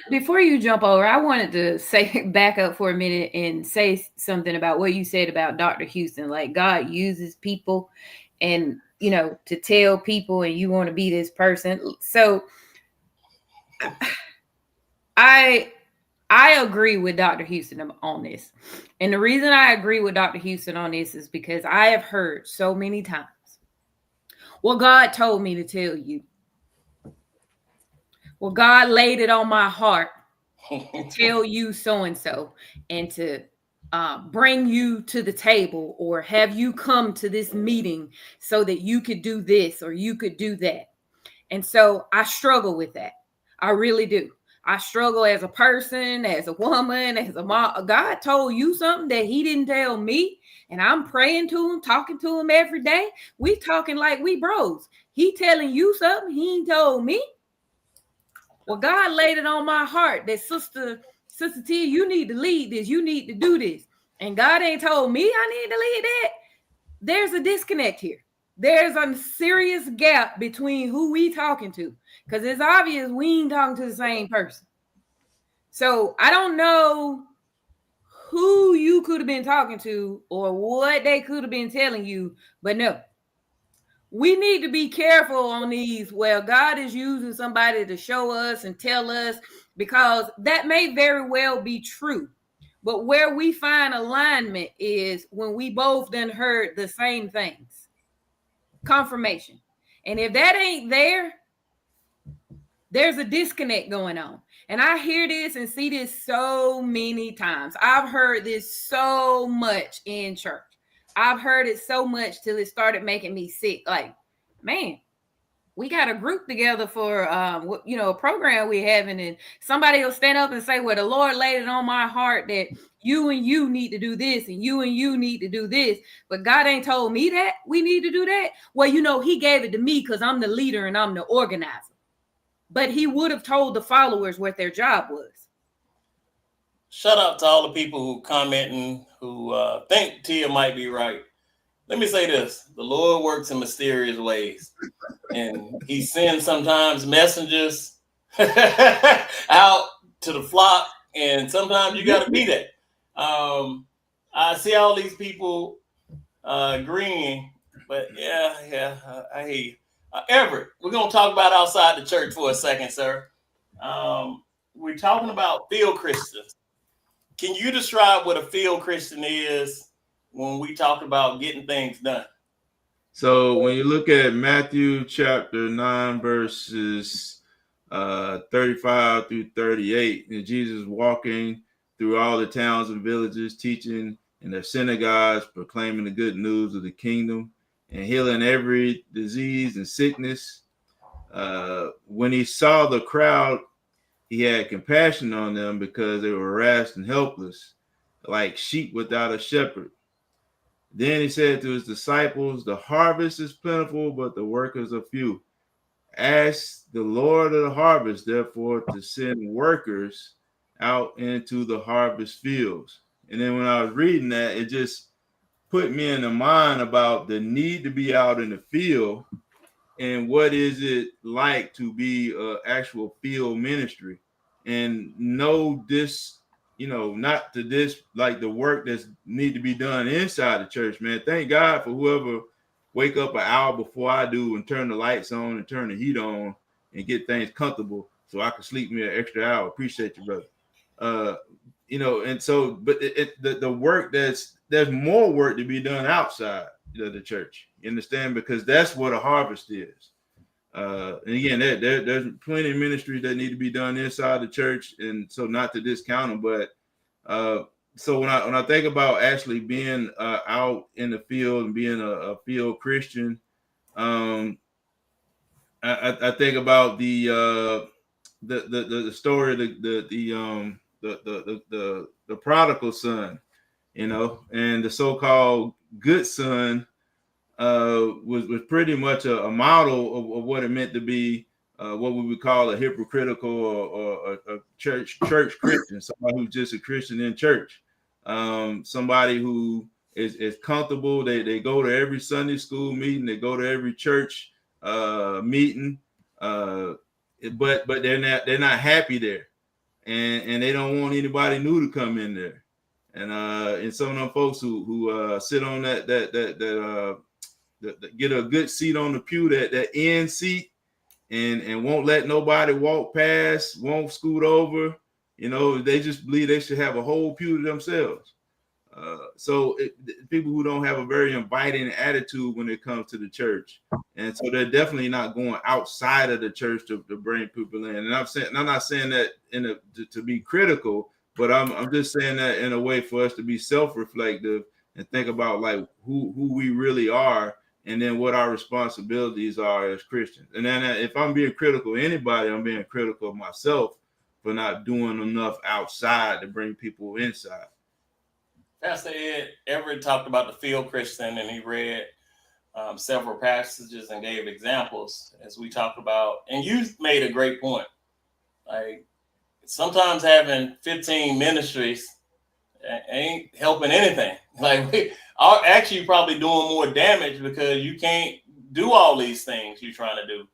before you jump over, I wanted to back up for a minute and say something about what you said about Dr. Houston. Like, God uses people and to tell people, and you want to be this person. So I agree with Dr. Houston on this. And the reason I agree with Dr. Houston on this is because I have heard so many times, well, God told me to tell you. Well, God laid it on my heart to tell you so-and-so and to bring you to the table, or have you come to this meeting so that you could do this or you could do that. And so I struggle with that. I really do. I struggle as a person, as a woman, as a mom. God told you something that he didn't tell me, and I'm praying to him, talking to him every day. We talking like we bros. He telling you something he ain't told me. Well, God laid it on my heart that Sister T, you need to lead this. You need to do this. And God ain't told me I need to lead that. There's a disconnect here. There's a serious gap between who we talking to, because it's obvious we ain't talking to the same person. So I don't know who you could have been talking to or what they could have been telling you, but no. we need to be careful on these. Well, God is using somebody to show us and tell us, because that may very well be true. But where we find alignment is when we both then heard the same things. Confirmation. And if that ain't there, there's a disconnect going on. And I hear this and see this so many times. I've heard this so much in church. I've heard it so much till it started making me sick. Like, man, we got a group together for, a program we're having, and somebody will stand up and say, well, the Lord laid it on my heart that you and you need to do this, and you need to do this. But God ain't told me that we need to do that. Well, he gave it to me because I'm the leader and I'm the organizer. But he would have told the followers what their job was. Shout out to all the people who commenting, who think Tia might be right. Let me say this. The Lord works in mysterious ways. And he sends sometimes messengers out to the flock. And sometimes you got to be that. I see all these people agreeing. But yeah, I hear you. Everett, we're going to talk about outside the church for a second, sir. We're talking about field Christians. Can you describe what a field Christian is when we talk about getting things done? So when you look at Matthew chapter 9, verses 35 through 38, and Jesus walking through all the towns and villages, teaching in their synagogues, proclaiming the good news of the kingdom, and healing every disease and sickness. When he saw the crowd, he had compassion on them because they were harassed and helpless, like sheep without a shepherd. Then he said to his disciples, the harvest is plentiful, but the workers are few. Ask the Lord of the harvest, therefore, to send workers out into the harvest fields. And then when I was reading that, it just put me in the mind about the need to be out in the field and what is it like to be an actual field ministry, and know this, not to this, like the work that's need to be done inside the church, man. Thank God for whoever wake up an hour before I do and turn the lights on and turn the heat on and get things comfortable so I can sleep me an extra hour. Appreciate you, brother. And so, but the work there's more work to be done outside the church. You understand? Because that's what a harvest is. And again, there's plenty of ministries that need to be done inside the church, and so not to discount them, but so when I think about actually being out in the field and being a field Christian, I think about the story of the prodigal son, and the so-called good son was pretty much a model of what it meant to be what we would call a hypocritical or a church Christian, somebody who's just a Christian in church, somebody who is comfortable. They go to every Sunday school meeting, they go to every church meeting, but they're not happy there, and they don't want anybody new to come in there. And some of them folks who sit on that get a good seat on the pew, that end seat, and won't let nobody walk past, won't scoot over. They just believe they should have a whole pew to themselves. So people who don't have a very inviting attitude when it comes to the church, and so they're definitely not going outside of the church to bring people in. And I'm not saying that to be critical, but I'm just saying that in a way for us to be self-reflective and think about like who we really are, and then what our responsibilities are as Christians. And then if I'm being critical of anybody, I'm being critical of myself for not doing enough outside to bring people inside. Pastor Ed Everett talked about the field Christian, and he read several passages and gave examples as we talked about. And you made a great point. Like, sometimes having 15 ministries ain't helping anything. Like, we are actually probably doing more damage because you can't do all these things you're trying to do.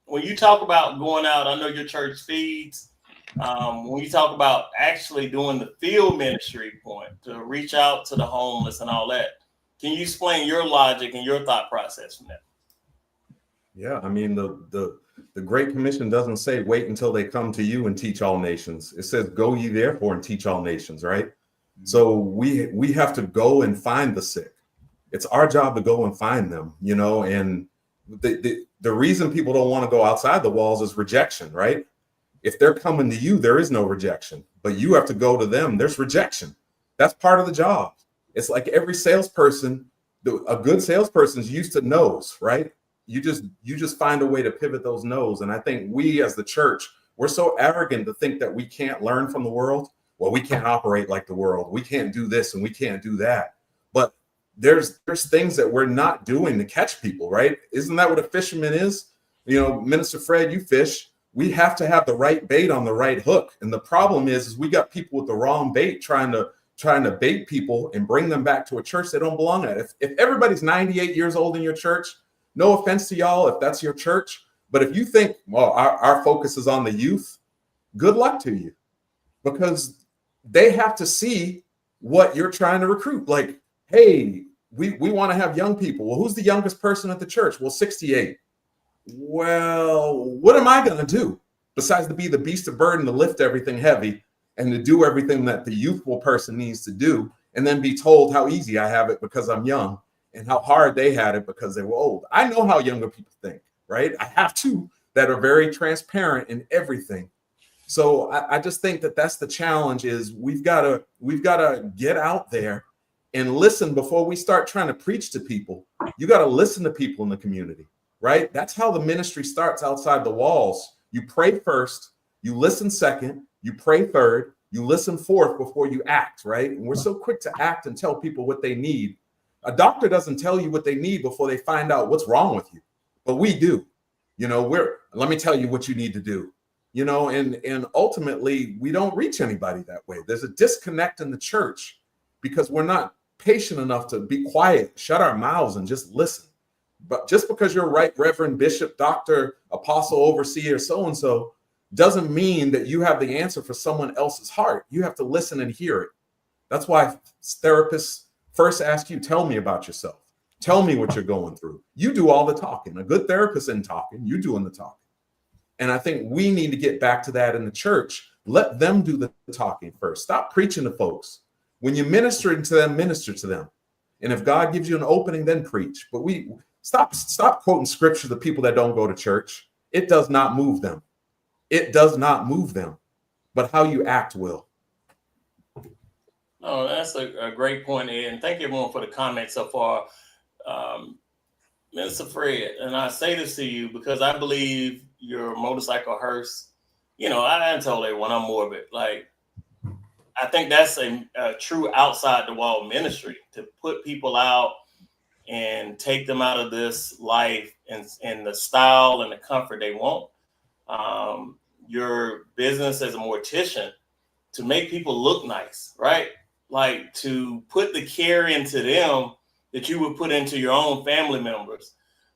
When you talk about going out, I know your church feeds. When you talk about actually doing the field ministry point to reach out to the homeless and all that, Can you explain your logic and your thought process from that? Yeah, I mean the Great Commission doesn't say wait until they come to you and teach all nations. It says go ye therefore and teach all nations, right? So we have to go and find the sick. It's our job to go and find them, you know, and the reason people don't want to go outside the walls is rejection, right? If they're coming to you, there is no rejection, but you have to go to them. There's rejection. That's part of the job. It's like every salesperson, a good salesperson is used to no's, right? You just find a way to pivot those no's. And I think we as the church, we're so arrogant to think that we can't learn from the world. Well, we can't operate like the world. We can't do this and we can't do that. But there's things that we're not doing to catch people, right? Isn't that what a fisherman is? You know, Minister Fred, you fish. We have to have the right bait on the right hook. And the problem is we got people with the wrong bait trying to bait people and bring them back to a church they don't belong at. If everybody's 98 years old in your church, no offense to y'all if that's your church, but if you think, well, our focus is on the youth, good luck to you, because they have to see what you're trying to recruit. Like, hey, we want to have young people. Well, who's the youngest person at the church? Well, 68. Well, what am I going to do besides to be the beast of burden, to lift everything heavy and to do everything that the youthful person needs to do, and then be told how easy I have it because I'm young and how hard they had it because they were old. I know how younger people think, right? I have two that are very transparent in everything. So I just think that that's the challenge, is we've got to get out there and listen before we start trying to preach to people. You got to listen to people in the community, right? That's how the ministry starts outside the walls. You pray first, you listen second, you pray third, you listen fourth before you act, right? And we're so quick to act and tell people what they need. A doctor doesn't tell you what they need before they find out what's wrong with you, but we do. You know, let me tell you what you need to do. You know, and ultimately we don't reach anybody that way. There's a disconnect in the church because we're not patient enough to be quiet, shut our mouths and just listen. But just because you're right, Reverend, Bishop, Doctor, Apostle, Overseer, so-and-so, doesn't mean that you have the answer for someone else's heart. You have to listen and hear it. That's why therapists first ask you, tell me about yourself. Tell me what you're going through. You do all the talking. A good therapist isn't talking, you doing the talking. And I think we need to get back to that in the church. Let them do the talking first. Stop preaching to folks. When you're ministering to them, minister to them. And if God gives you an opening, then preach. But we stop quoting scripture to people that don't go to church. It does not move them. It does not move them. But how you act will. Oh, that's a great point, Ed. And thank you everyone for the comments so far. Minister Fred, and I say this to you because I believe your motorcycle hearse, you know, I told everyone I'm morbid. Like, I think that's a true outside the wall ministry, to put people out and take them out of this life and the style and the comfort they want. Your business as a mortician, to make people look nice, right? Like, to put the care into them that you would put into your own family members.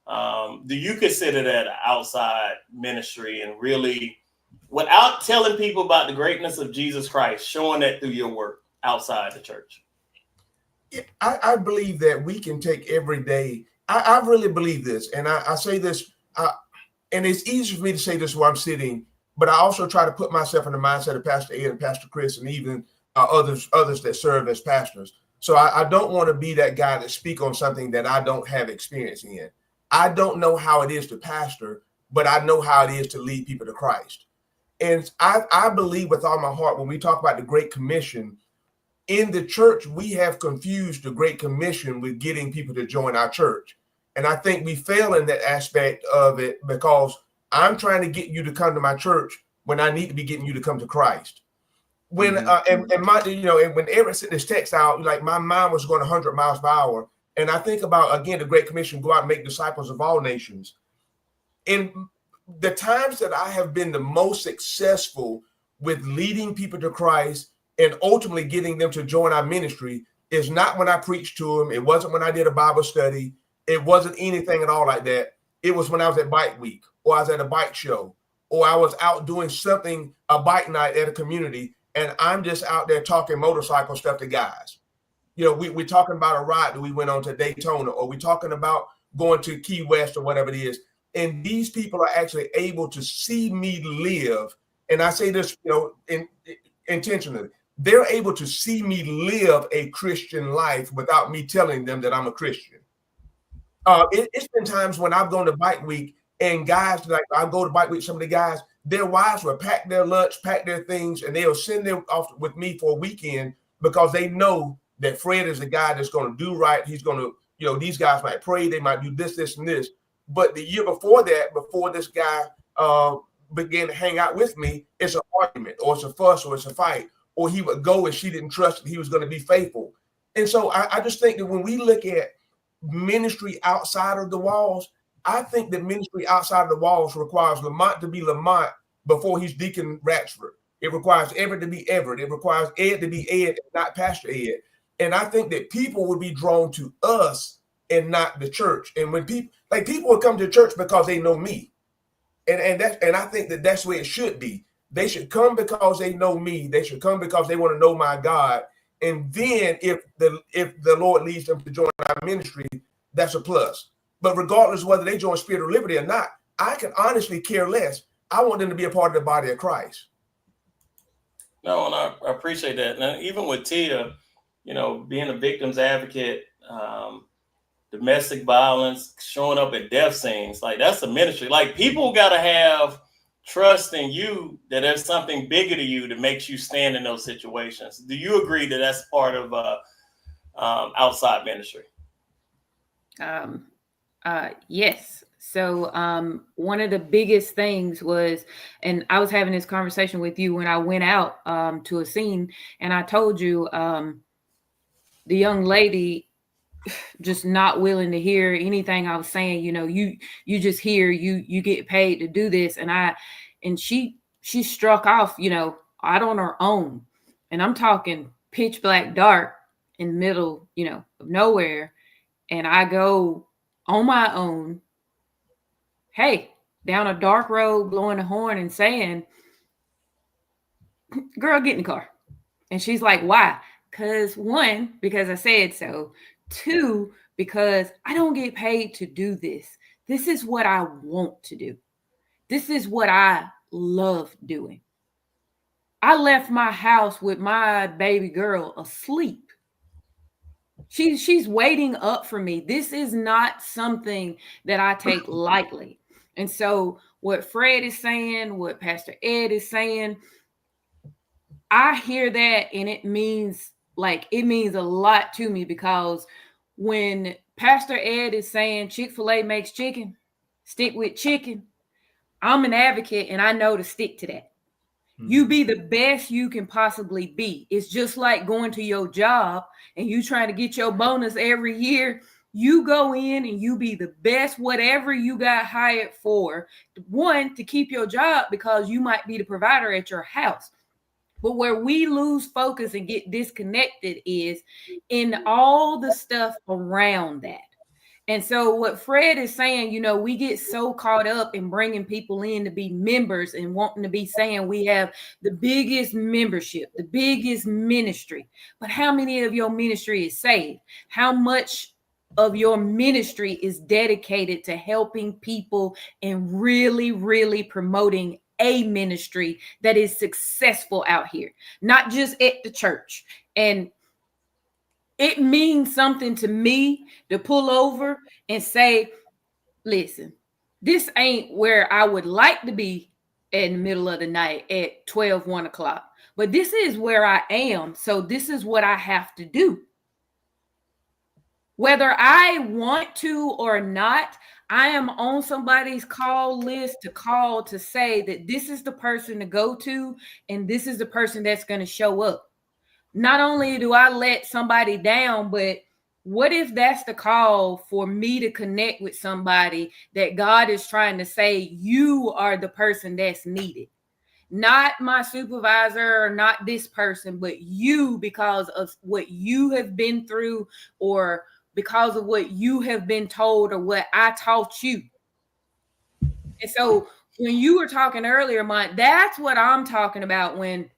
Do you consider that an outside ministry, and really, without telling people about the greatness of Jesus Christ, showing that through your work outside the church? I believe that we can take every day. I really believe this, and I say this, and it's easy for me to say this where I'm sitting, but I also try to put myself in the mindset of Pastor Ed and Pastor Chris, and even others that serve as pastors. So I don't want to be that guy that speak on something that I don't have experience in. I don't know how it is to pastor, but I know how it is to lead people to Christ. And I believe with all my heart, when we talk about the Great Commission, in the church, we have confused the Great Commission with getting people to join our church. And I think we fail in that aspect of it, because I'm trying to get you to come to my church when I need to be getting you to come to Christ. When and my, you know, and when Eric sent this text out, like, my mind was going 100 miles per hour, and I think about, again, the Great Commission: go out and make disciples of all nations. In the times that I have been the most successful with leading people to Christ and ultimately getting them to join our ministry is not when I preached to them. It wasn't when I did a Bible study. It wasn't anything at all like that. It was when I was at Bike Week, or I was at a bike show, or I was out doing something, a bike night at a community, and I'm just out there talking motorcycle stuff to guys. You know, we're talking about a ride that we went on to Daytona, or we're talking about going to Key West or whatever it is. And these people are actually able to see me live. And I say this, you know, intentionally. They're able to see me live a Christian life without me telling them that I'm a Christian. It's been times when I've gone to bike week and guys, like I go to bike week, some of the guys, their wives will pack their lunch, pack their things, and they'll send them off with me for a weekend because they know that Fred is the guy that's going to do right. He's going to, you know, these guys might pray, they might do this, this, and this. But the year before that, before this guy began to hang out with me, it's an argument, or it's a fuss, or it's a fight, or he would go and she didn't trust that he was going to be faithful. And so I just think that when we look at ministry outside of the walls, I think that ministry outside of the walls requires Lamont to be Lamont before he's Deacon Ratchford. It requires Everett to be Everett. It requires Ed to be Ed, not Pastor Ed. And I think that people would be drawn to us and not the church. And when people would come to church because they know me. And I think that that's where it should be. They should come because they know me. They should come because they want to know my God. And then if the Lord leads them to join our ministry, that's a plus. But regardless of whether they join Spirit of Liberty or not, I can honestly care less. I want them to be a part of the body of Christ. No, and I appreciate that. Now, even with Tia, you know, being a victim's advocate, domestic violence, showing up at death scenes, like that's a ministry. Like people got to have trust in you that there's something bigger to you that makes you stand in those situations. Do you agree that that's part of outside ministry? Yes. So one of the biggest things was, and I was having this conversation with you when I went out to a scene, and I told you the young lady just not willing to hear anything I was saying. You know, you just hear you get paid to do this, and she struck off, you know, out on her own, and I'm talking pitch black dark in the middle, you know, of nowhere, and I go on my own, hey, down a dark road, blowing a horn and saying, girl, get in the car. And she's like, why? Because one, because I said so. Two, because I don't get paid to do this. This is what I want to do. This is what I love doing. I left my house with my baby girl asleep. She's waiting up for me. This is not something that I take lightly. And so what Fred is saying, what Pastor Ed is saying, I hear that, and it means a lot to me, because when Pastor Ed is saying Chick-fil-A makes chicken, stick with chicken, I'm an advocate and I know to stick to that. You be the best you can possibly be. It's just like going to your job and you trying to get your bonus every year. You go in and you be the best, whatever you got hired for. One, to keep your job because you might be the provider at your house. But where we lose focus and get disconnected is in all the stuff around that. And so what Fred is saying, you know, we get so caught up in bringing people in to be members and wanting to be saying we have the biggest membership, the biggest ministry. But how many of your ministry is saved? How much of your ministry is dedicated to helping people and really, really promoting a ministry that is successful out here, not just at the church? And it means something to me to pull over and say, listen, this ain't where I would like to be in the middle of the night at 12, 1 o'clock, but this is where I am. So this is what I have to do. Whether I want to or not, I am on somebody's call list to call to say that this is the person to go to, and this is the person that's going to show up. Not only do I let somebody down, but what if that's the call for me to connect with somebody that God is trying to say, you are the person that's needed? Not my supervisor or not this person, but you, because of what you have been through or because of what you have been told or what I taught you. And so when you were talking earlier, Mont, that's what I'm talking about when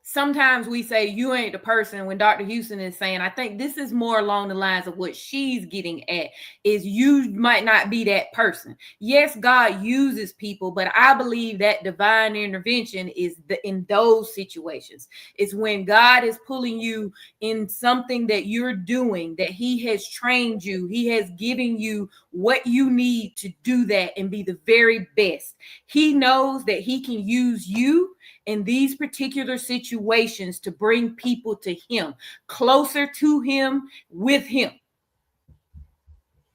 sometimes we say you ain't the person when Dr. Houston is saying, I think this is more along the lines of what she's getting at, is you might not be that person. Yes, God uses people, but I believe that divine intervention is in those situations. It's when God is pulling you in something that you're doing, that he has trained you, he has given you what you need to do that and be the very best. He knows that he can use you in these particular situations to bring people to him, closer to him, with him.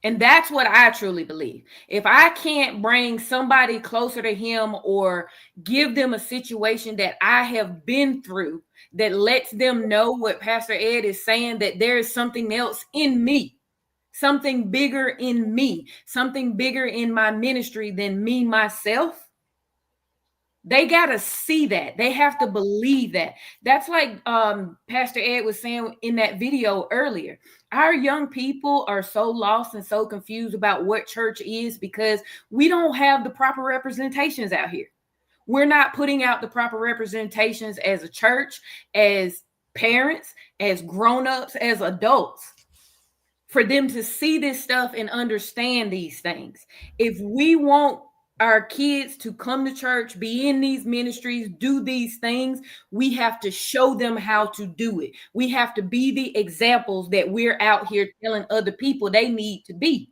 And that's what I truly believe. If I can't bring somebody closer to him or give them a situation that I have been through that lets them know what Pastor Ed is saying, that there is something else in me, something bigger in me, something bigger in my ministry than me, myself, they got to see that. They have to believe that. That's like Pastor Ed was saying in that video earlier. Our young people are so lost and so confused about what church is because we don't have the proper representations out here. We're not putting out the proper representations as a church, as parents, as grown-ups, as adults, for them to see this stuff and understand these things. If we want our kids to come to church, be in these ministries, do these things, we have to show them how to do it. We have to be the examples that we're out here telling other people they need to be.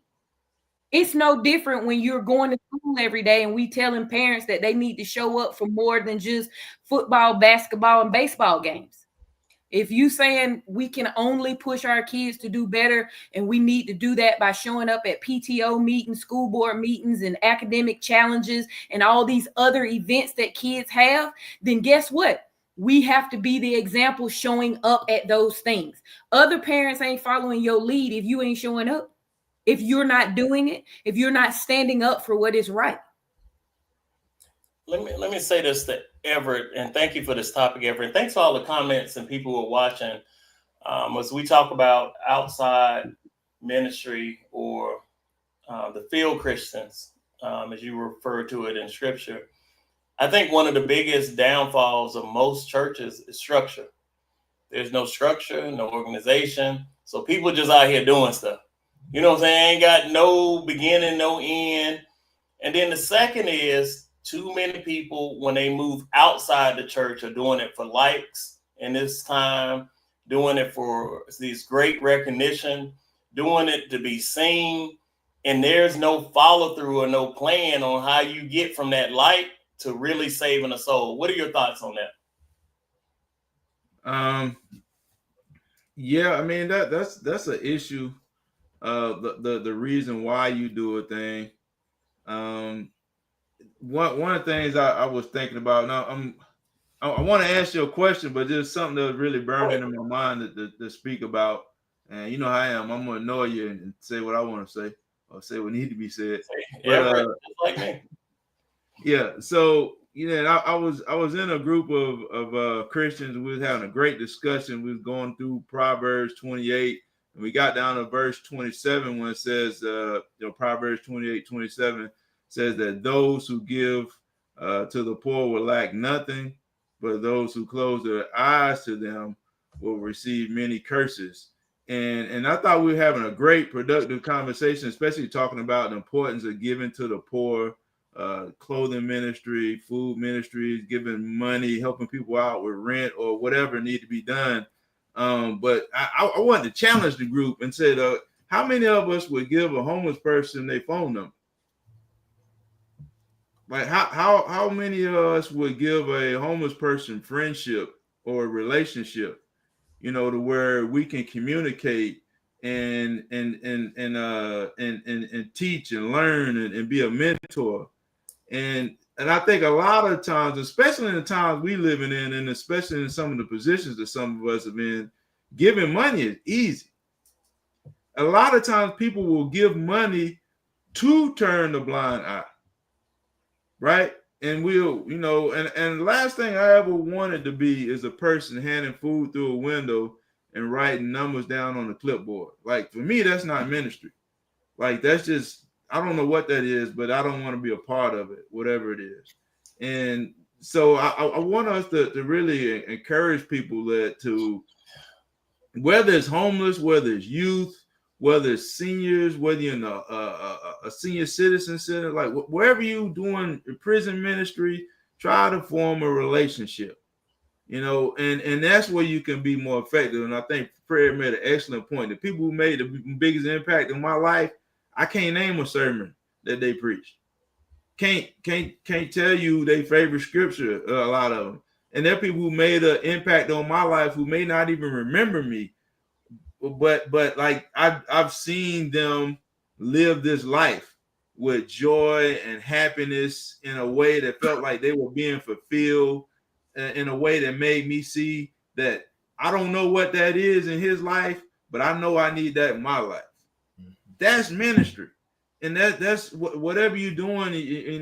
It's no different when you're going to school every day and we telling parents that they need to show up for more than just football, basketball, and baseball games. If you saying we can only push our kids to do better and we need to do that by showing up at PTO meetings, school board meetings, and academic challenges and all these other events that kids have, then guess what? We have to be the example showing up at those things. Other parents ain't following your lead if you ain't showing up, if you're not doing it, if you're not standing up for what is right. Let me say this to Everett, and thank you for this topic, Everett. Thanks for all the comments and people who are watching. As we talk about outside ministry or the field Christians, as you refer to it in Scripture, I think one of the biggest downfalls of most churches is structure. There's no structure, no organization, so people just out here doing stuff. You know what I'm saying? Ain't got no beginning, no end. And then the second is, too many people, when they move outside the church, are doing it for likes in this time, doing it for these great recognition, doing it to be seen. And there's no follow through or no plan on how you get from that like to really saving a soul. What are your thoughts on that? Yeah, I mean that's an issue. The reason why you do a thing. One of the things I was thinking about now, I want to ask you a question, but there's something that was really burning in my mind to speak about. And you know how I am. I'm gonna annoy you and say what I want to say or say what needs to be said. Yeah, just like me. Yeah. So I was in a group of Christians. We was having a great discussion. We was going through Proverbs 28, and we got down to verse 27 when it says, Proverbs 28:27 says that those who give to the poor will lack nothing, but those who close their eyes to them will receive many curses. And I thought we were having a great productive conversation, especially talking about the importance of giving to the poor, clothing ministry, food ministries, giving money, helping people out with rent or whatever need to be done. But I wanted to challenge the group and said, how many of us would give a homeless person their phone number? Like how many of us would give a homeless person friendship or a relationship, to where we can communicate and teach and learn and be a mentor. And I think a lot of times, especially in the times we living in, and especially in some of the positions that some of us have been, giving money is easy. A lot of times people will give money to turn the blind eye. Right. And we'll, and the last thing I ever wanted to be is a person handing food through a window and writing numbers down on the clipboard. Like, for me, that's not ministry. Like, that's just, I don't know what that is, but I don't want to be a part of it, whatever it is. And so I want us to really encourage people that to, whether it's homeless, whether it's youth, whether it's seniors, whether you're in a senior citizen center, like wherever you doing prison ministry, try to form a relationship, and that's where you can be more effective. And I think Fred made an excellent point. The people who made the biggest impact in my life, I can't name a sermon that they preached. Can't tell you their favorite scripture, a lot of them. And there are people who made an impact on my life who may not even remember me, but like I've seen them live this life with joy and happiness in a way that felt like they were being fulfilled, in a way that made me see that I don't know what that is in his life, but I know I need that in my life. That's ministry. And that's whatever you're doing,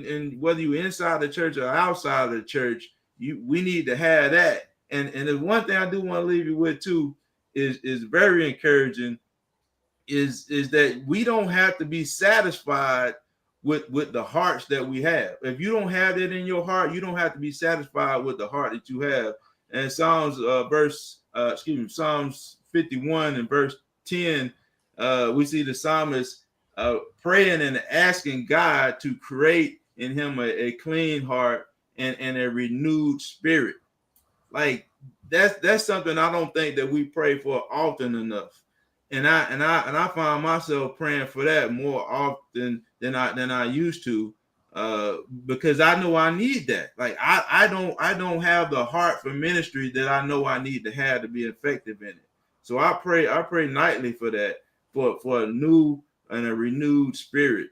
and whether you're inside the church or outside of the church, we need to have that. And the one thing I do want to leave you with too is very encouraging, is that we don't have to be satisfied with the hearts that we have. If you don't have that in your heart, you don't have to be satisfied with the heart that you have. And Psalms 51 and verse 10, we see the psalmist praying and asking God to create in him a clean heart and a renewed spirit. Like that's something I don't think that we pray for often enough. And I find myself praying for that more often than I used to, because I know I need that. Like I don't have the heart for ministry that I know I need to have to be effective in it. So I pray nightly for that, for a new and a renewed spirit,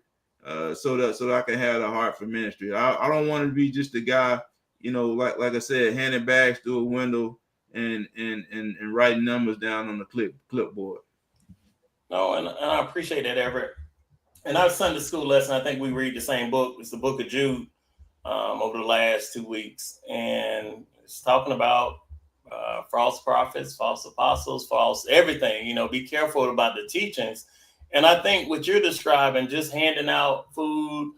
so that I can have the heart for ministry. I don't want to be just a guy, like I said, handing bags through a window and writing numbers down on the clipboard. No, and I appreciate that, Everett. And our Sunday school lesson, I think we read the same book. It's the book of Jude, over the last 2 weeks. And it's talking about false prophets, false apostles, false everything. Be careful about the teachings. And I think what you're describing, just handing out food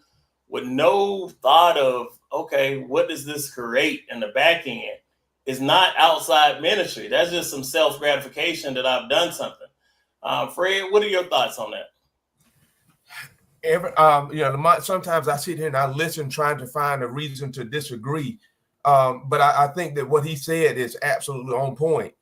with no thought of, okay, what does this create in the back end, is not outside ministry. That's just some self-gratification that I've done something. Fred, what are your thoughts on that? Sometimes I sit here and I listen, trying to find a reason to disagree. But I think that what he said is absolutely on point.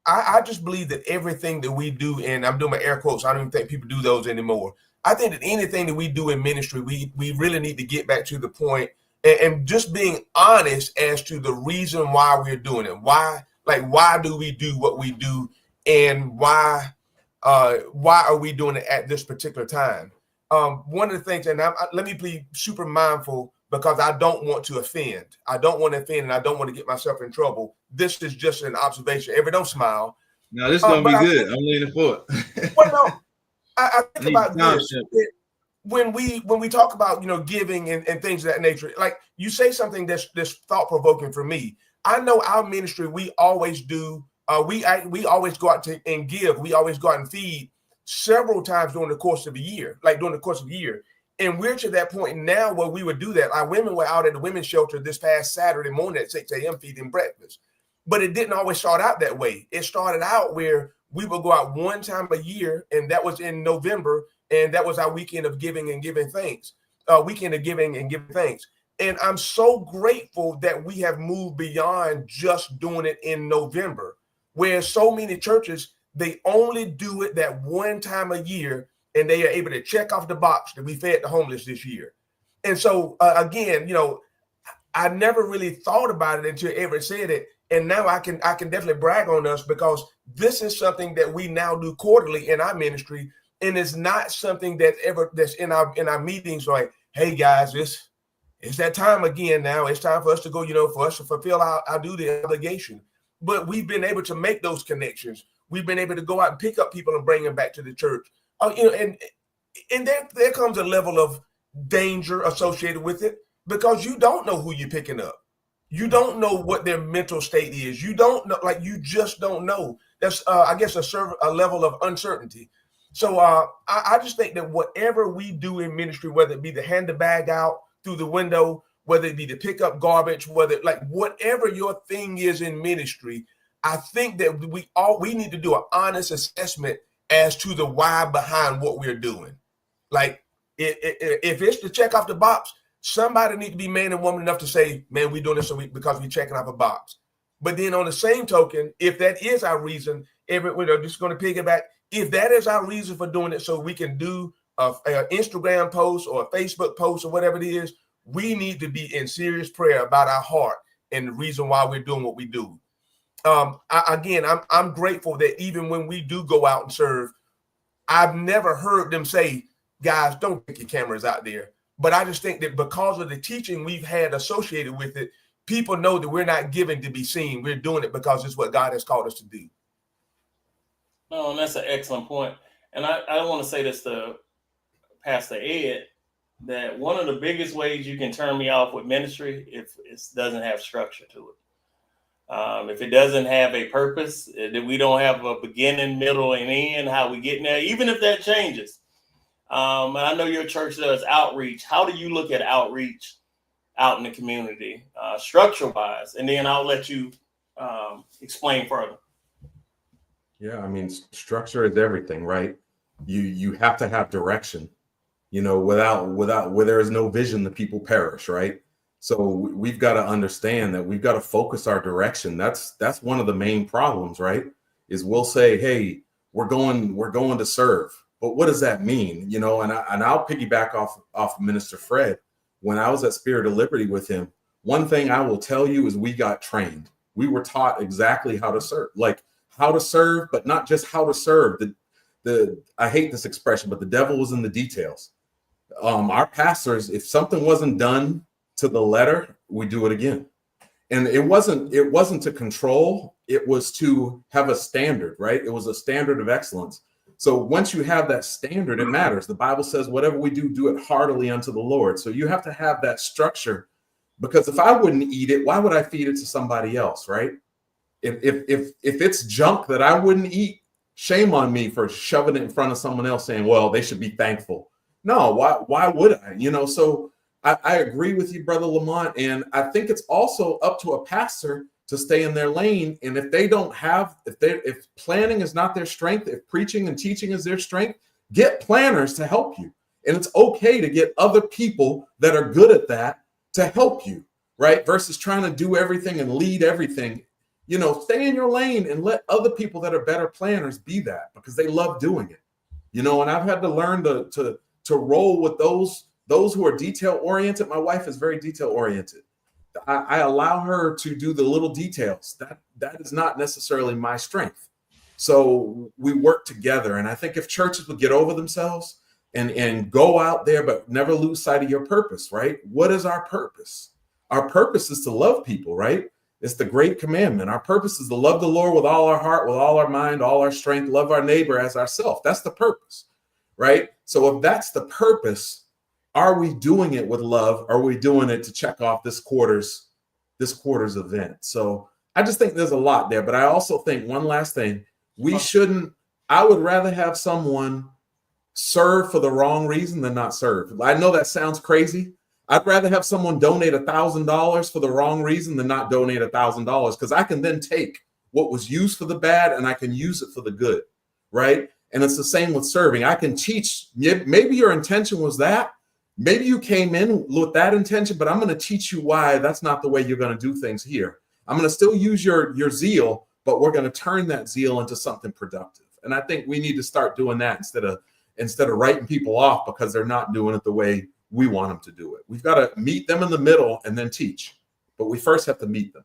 I just believe that everything that we do, and I'm doing my air quotes, I don't even think people do those anymore. I think that anything that we do in ministry, we really need to get back to the point and just being honest as to the reason why we're doing it. Why do we do what we do, and why are we doing it at this particular time? One of the things, and let me be super mindful, because I don't want to offend. I don't want to offend, and I don't want to get myself in trouble. This is just an observation. Everett, don't smile. No, this is going to be good. I'm leaning forward. Well, no, I think about this. When we talk about, giving and things of that nature, like you say something that's thought-provoking for me. I know our ministry, we always do. We always go out and give. We always go out and feed several times during the course of the year, And we're to that point now where we would do that. Our women were out at the women's shelter this past Saturday morning at 6 a.m. feeding breakfast. But it didn't always start out that way. It started out where we would go out one time a year, and that was in November, and that was our weekend of giving and giving thanks. And I'm so grateful that we have moved beyond just doing it in November, where so many churches, they only do it that one time a year, and they are able to check off the box that we fed the homeless this year. And so, again, I never really thought about it until Everett said it. And now I can definitely brag on us, because this is something that we now do quarterly in our ministry. And it's not something that's in our meetings like, hey guys, it's that time again now. It's time for us to go, for us to fulfill our duty and obligation. But we've been able to make those connections. We've been able to go out and pick up people and bring them back to the church. And there comes a level of danger associated with it, because you don't know who you're picking up. You don't know what their mental state is. You don't know, you just don't know. That's, I guess, a level of uncertainty. So I just think that whatever we do in ministry, whether it be to hand the bag out through the window, whether it be to pick up garbage, whether like whatever your thing is in ministry. I think that we need to do an honest assessment as to the why behind what we're doing. Like if it's to check off the box, somebody need to be man and woman enough to say, man, we're doing this because we're checking off a box. But then on the same token, if that is our reason, we're just going to piggyback. If that is our reason for doing it, so we can do an Instagram post or a Facebook post or whatever it is, we need to be in serious prayer about our heart and the reason why we're doing what we do. I'm grateful that even when we do go out and serve, I've never heard them say, guys, don't take your cameras out there. But I just think that because of the teaching we've had associated with it, people know that we're not given to be seen. We're doing it because it's what God has called us to do. No, and that's an excellent point. And I want to say this to Pastor Ed, that one of the biggest ways you can turn me off with ministry if it doesn't have structure to it. If it doesn't have a purpose, that we don't have a beginning, middle, and end, how we get in there, even if that changes. And I know your church does outreach. How do you look at outreach out in the community, structure-wise? And then I'll let you explain further. Yeah, I mean, structure is everything, right? You have to have direction. You know, without where there is no vision, the people perish, right? So we've got to understand that we've got to focus our direction. That's one of the main problems, right? Is we'll say, hey, we're going to serve, but what does that mean? You know, and I'll piggyback off Minister Fred. When I was at Spirit of Liberty with him, one thing I will tell you is we got trained. We were taught exactly how to serve, but not just how to serve. I hate this expression, but the devil was in the details. Our pastors, if something wasn't done to the letter, we do it again. And it wasn't to control, it was to have a standard, right? It was a standard of excellence. So once you have that standard, it matters. The Bible says, whatever we do, do it heartily unto the Lord. So you have to have that structure, because if I wouldn't eat it, why would I feed it to somebody else, right? If it's junk that I wouldn't eat, shame on me for shoving it in front of someone else saying, well, they should be thankful. No, why would I? You know, so I agree with you, Brother Lamont. And I think it's also up to a pastor to stay in their lane. And if they don't have, if planning is not their strength, if preaching and teaching is their strength, get planners to help you. And it's okay to get other people that are good at that to help you, right? Versus trying to do everything and lead everything. You know, stay in your lane and let other people that are better planners be that, because they love doing it. You know, and I've had to learn to roll with those who are detail oriented. My wife is very detail oriented. I allow her to do the little details. That is not necessarily my strength. So we work together. And I think if churches would get over themselves and go out there, but never lose sight of your purpose, right? What is our purpose? Our purpose is to love people, right? It's the great commandment. Our purpose is to love the Lord with all our heart, with all our mind, all our strength, love our neighbor as ourselves. That's the purpose, right? So if that's the purpose, are we doing it with love? Or are we doing it to check off this quarter's event? So I just think there's a lot there. But I also think one last thing, I would rather have someone serve for the wrong reason than not serve. I know that sounds crazy. I'd rather have someone donate $1,000 for the wrong reason than not donate $1,000, because I can then take what was used for the bad and I can use it for the good, right? And it's the same with serving. I can teach. Maybe your intention was that. Maybe you came in with that intention, but I'm going to teach you why that's not the way you're going to do things here. I'm going to still use your zeal, but we're going to turn that zeal into something productive. And I think we need to start doing that instead of writing people off because they're not doing it the way we want them to do it. We've got to meet them in the middle and then teach, but we first have to meet them.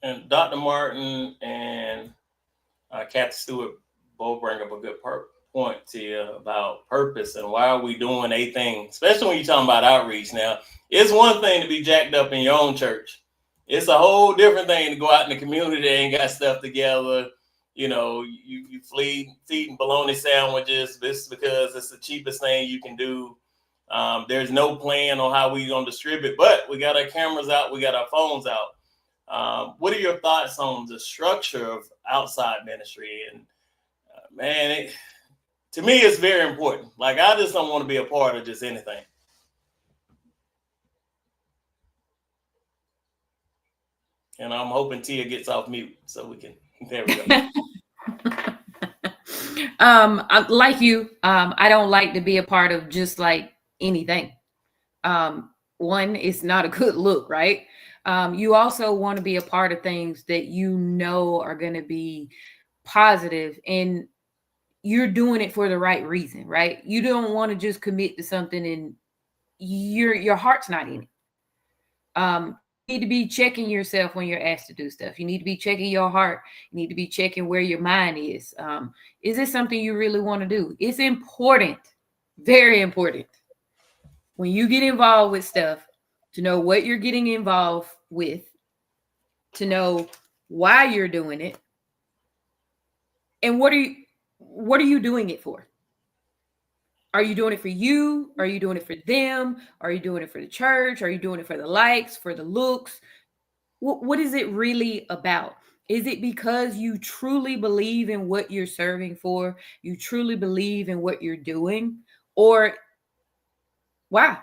And Dr. Martin and Kathy Stewart both bring up a good point to you about purpose and why are we doing a thing, especially when you're talking about outreach. Now, it's one thing to be jacked up in your own church. It's a whole different thing to go out in the community and got stuff together. You know, you feeding bologna sandwiches. This is because it's the cheapest thing you can do. There's no plan on how we're going to distribute, but we got our cameras out. We got our phones out. What are your thoughts on the structure of outside ministry? And man, to me, it's very important. Like, I just don't want to be a part of just anything. And I'm hoping Tia gets off mute so we can. There we go. Like you, I don't like to be a part of just like anything. One, it's not a good look, right? You also want to be a part of things that you know are going to be positive, and you're doing it for the right reason, right? You don't want to just commit to something and your heart's not in it. You need to be checking yourself when you're asked to do stuff. You need to be checking your heart. You need to be checking where your mind is. Is this something you really want to do? It's important, very important, when you get involved with stuff, to know what you're getting involved with, to know why you're doing it, and what are you doing it for? Are you doing it for you? Are you doing it for them? Are you doing it for the church? Are you doing it for the likes, for the looks? What is it really about? Is it because you truly believe in what you're serving for? You truly believe in what you're doing? Or, wow,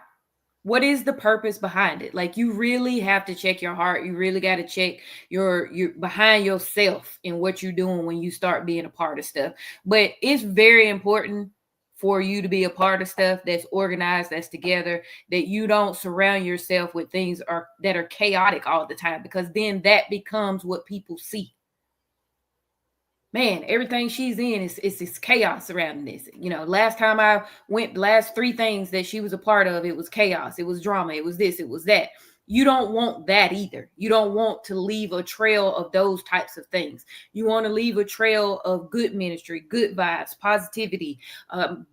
what is the purpose behind it? Like, you really have to check your heart. You really got to check your behind yourself in what you're doing when you start being a part of stuff. But it's very important for you to be a part of stuff that's organized, that's together, that you don't surround yourself with things that are chaotic all the time, because then that becomes what people see. Man, everything she's in is chaos surrounding this. You know, last time I went, last 3 things that she was a part of, it was chaos, it was drama, it was this, it was that. You don't want that either. You don't want to leave a trail of those types of things. You want to leave a trail of good ministry, good vibes, positivity.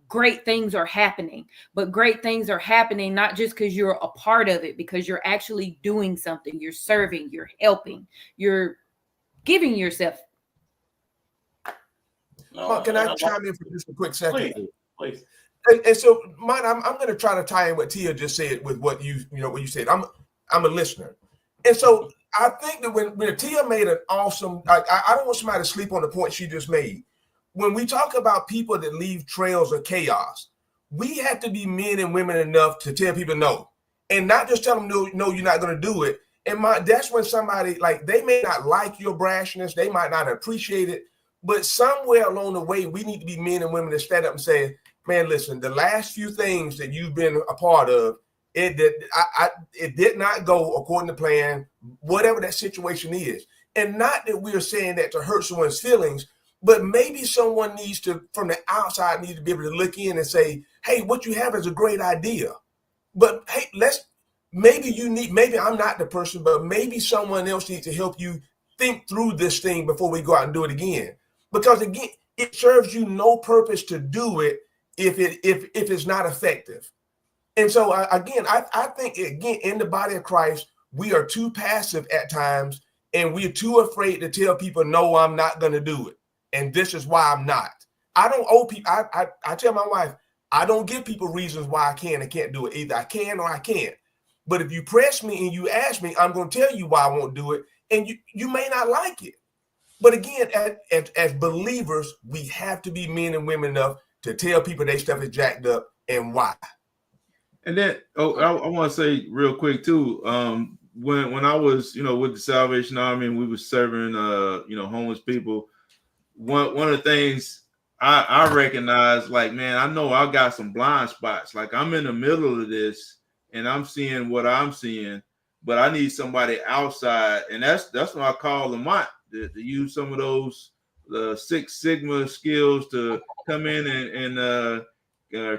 Great things are happening, but great things are happening not just because you're a part of it, because you're actually doing something. You're serving, you're helping, you're giving yourself. Mark, can I chime in for just a quick second? Please. And so, Mike, I'm going to try to tie in what Tia just said with what what you said. I'm a listener, and so I think that when Tia made an awesome, I don't want somebody to sleep on the point she just made. When we talk about people that leave trails of chaos, we have to be men and women enough to tell people no, and not just tell them no, you're not going to do it. And that's when somebody, like, they may not like your brashness, they might not appreciate it, but somewhere along the way, we need to be men and women to stand up and say, man, listen, the last few things that you've been a part of, it did not go according to plan, whatever that situation is. And not that we're saying that to hurt someone's feelings, but maybe someone needs to, from the outside, needs to be able to look in and say, hey, what you have is a great idea. But hey, maybe I'm not the person, but maybe someone else needs to help you think through this thing before we go out and do it again. Because again, it serves you no purpose to do it if it's not effective. And so again, I think, again, in the body of Christ, we are too passive at times, and we're too afraid to tell people, no, I'm not going to do it. And this is why I'm not. I don't owe people. I tell my wife, I don't give people reasons why I can and can't do it. Either I can or I can't. But if you press me and you ask me, I'm going to tell you why I won't do it. And you may not like it. But again, as believers, we have to be men and women enough to tell people their stuff is jacked up and why. And then, I want to say real quick too. When I was, with the Salvation Army and we were serving, homeless people, one of the things I recognize, like, man, I know I got some blind spots. Like, I'm in the middle of this and I'm seeing what I'm seeing, but I need somebody outside, and that's what I call Lamont to use some of those Six Sigma skills to come in and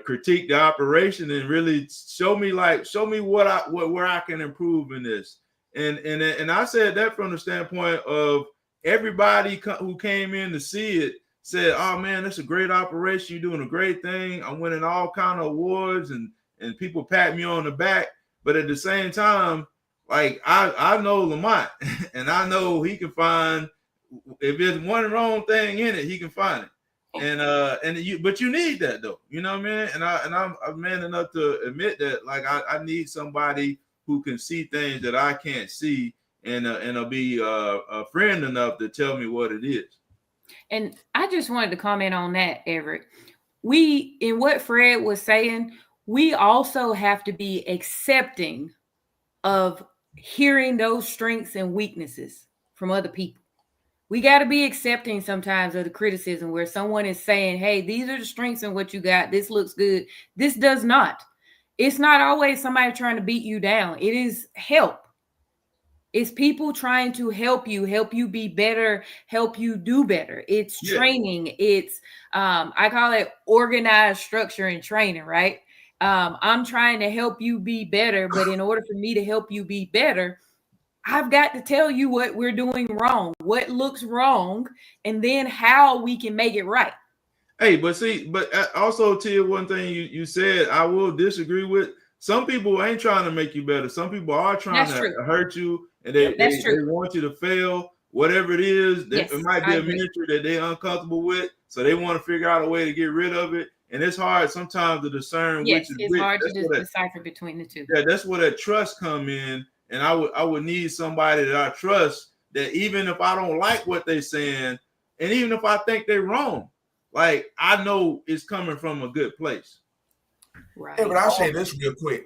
critique the operation and really show me where I can improve in this. And I said that from the standpoint of everybody who came in to see it said, oh man, that's a great operation. You're doing a great thing. I'm winning all kind of awards and people pat me on the back. But at the same time, like, I know Lamont and I know he can find, if there's one wrong thing in it, he can find it. But you need that though, you know what I mean? And I'm man enough to admit that, like, I need somebody who can see things that I can't see, and I'll be a friend enough to tell me what it is. And I just wanted to comment on that, Everett. In what Fred was saying, we also have to be accepting of hearing those strengths and weaknesses from other people. We got to be accepting sometimes of the criticism where someone is saying, hey, these are the strengths and what you got. This looks good. This does not. It's not always somebody trying to beat you down. It is help. It's people trying to help you be better, help you do better. It's training. It's, I call it organized structure and training, right? I'm trying to help you be better, but in order for me to help you be better, I've got to tell you what we're doing wrong, what looks wrong, and then how we can make it right. Hey, but also, Tia, one thing you said, I will disagree with. Some people ain't trying to make you better. Some people are trying to hurt you, and they want you to fail, whatever it is. It might be a ministry that they're uncomfortable with, so they want to figure out a way to get rid of it. And it's hard sometimes to discern which is which. It's hard to just decipher between the two. Yeah, that's where that trust come in. And I would need somebody that I trust, that even if I don't like what they're saying, and even if I think they're wrong, like, I know it's coming from a good place. Right. Yeah, but I'll say this real quick.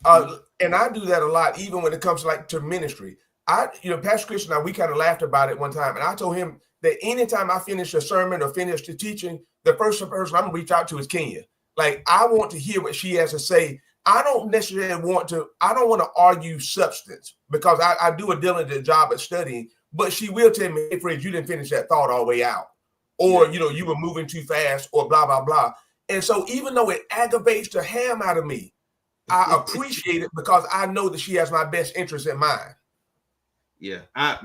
And I do that a lot, even when it comes to ministry. Pastor Chris and I, we kind of laughed about it one time. And I told him that anytime I finish a sermon or finish the teaching, the first person I'm going to reach out to is Kenya. Like, I want to hear what she has to say. I don't necessarily want to argue substance, because I do a diligent job at studying, but she will tell me, hey, Fred, you didn't finish that thought all the way out. Or, you were moving too fast, or blah, blah, blah. And so even though it aggravates the ham out of me, I appreciate it, because I know that she has my best interest in mind. Yeah. I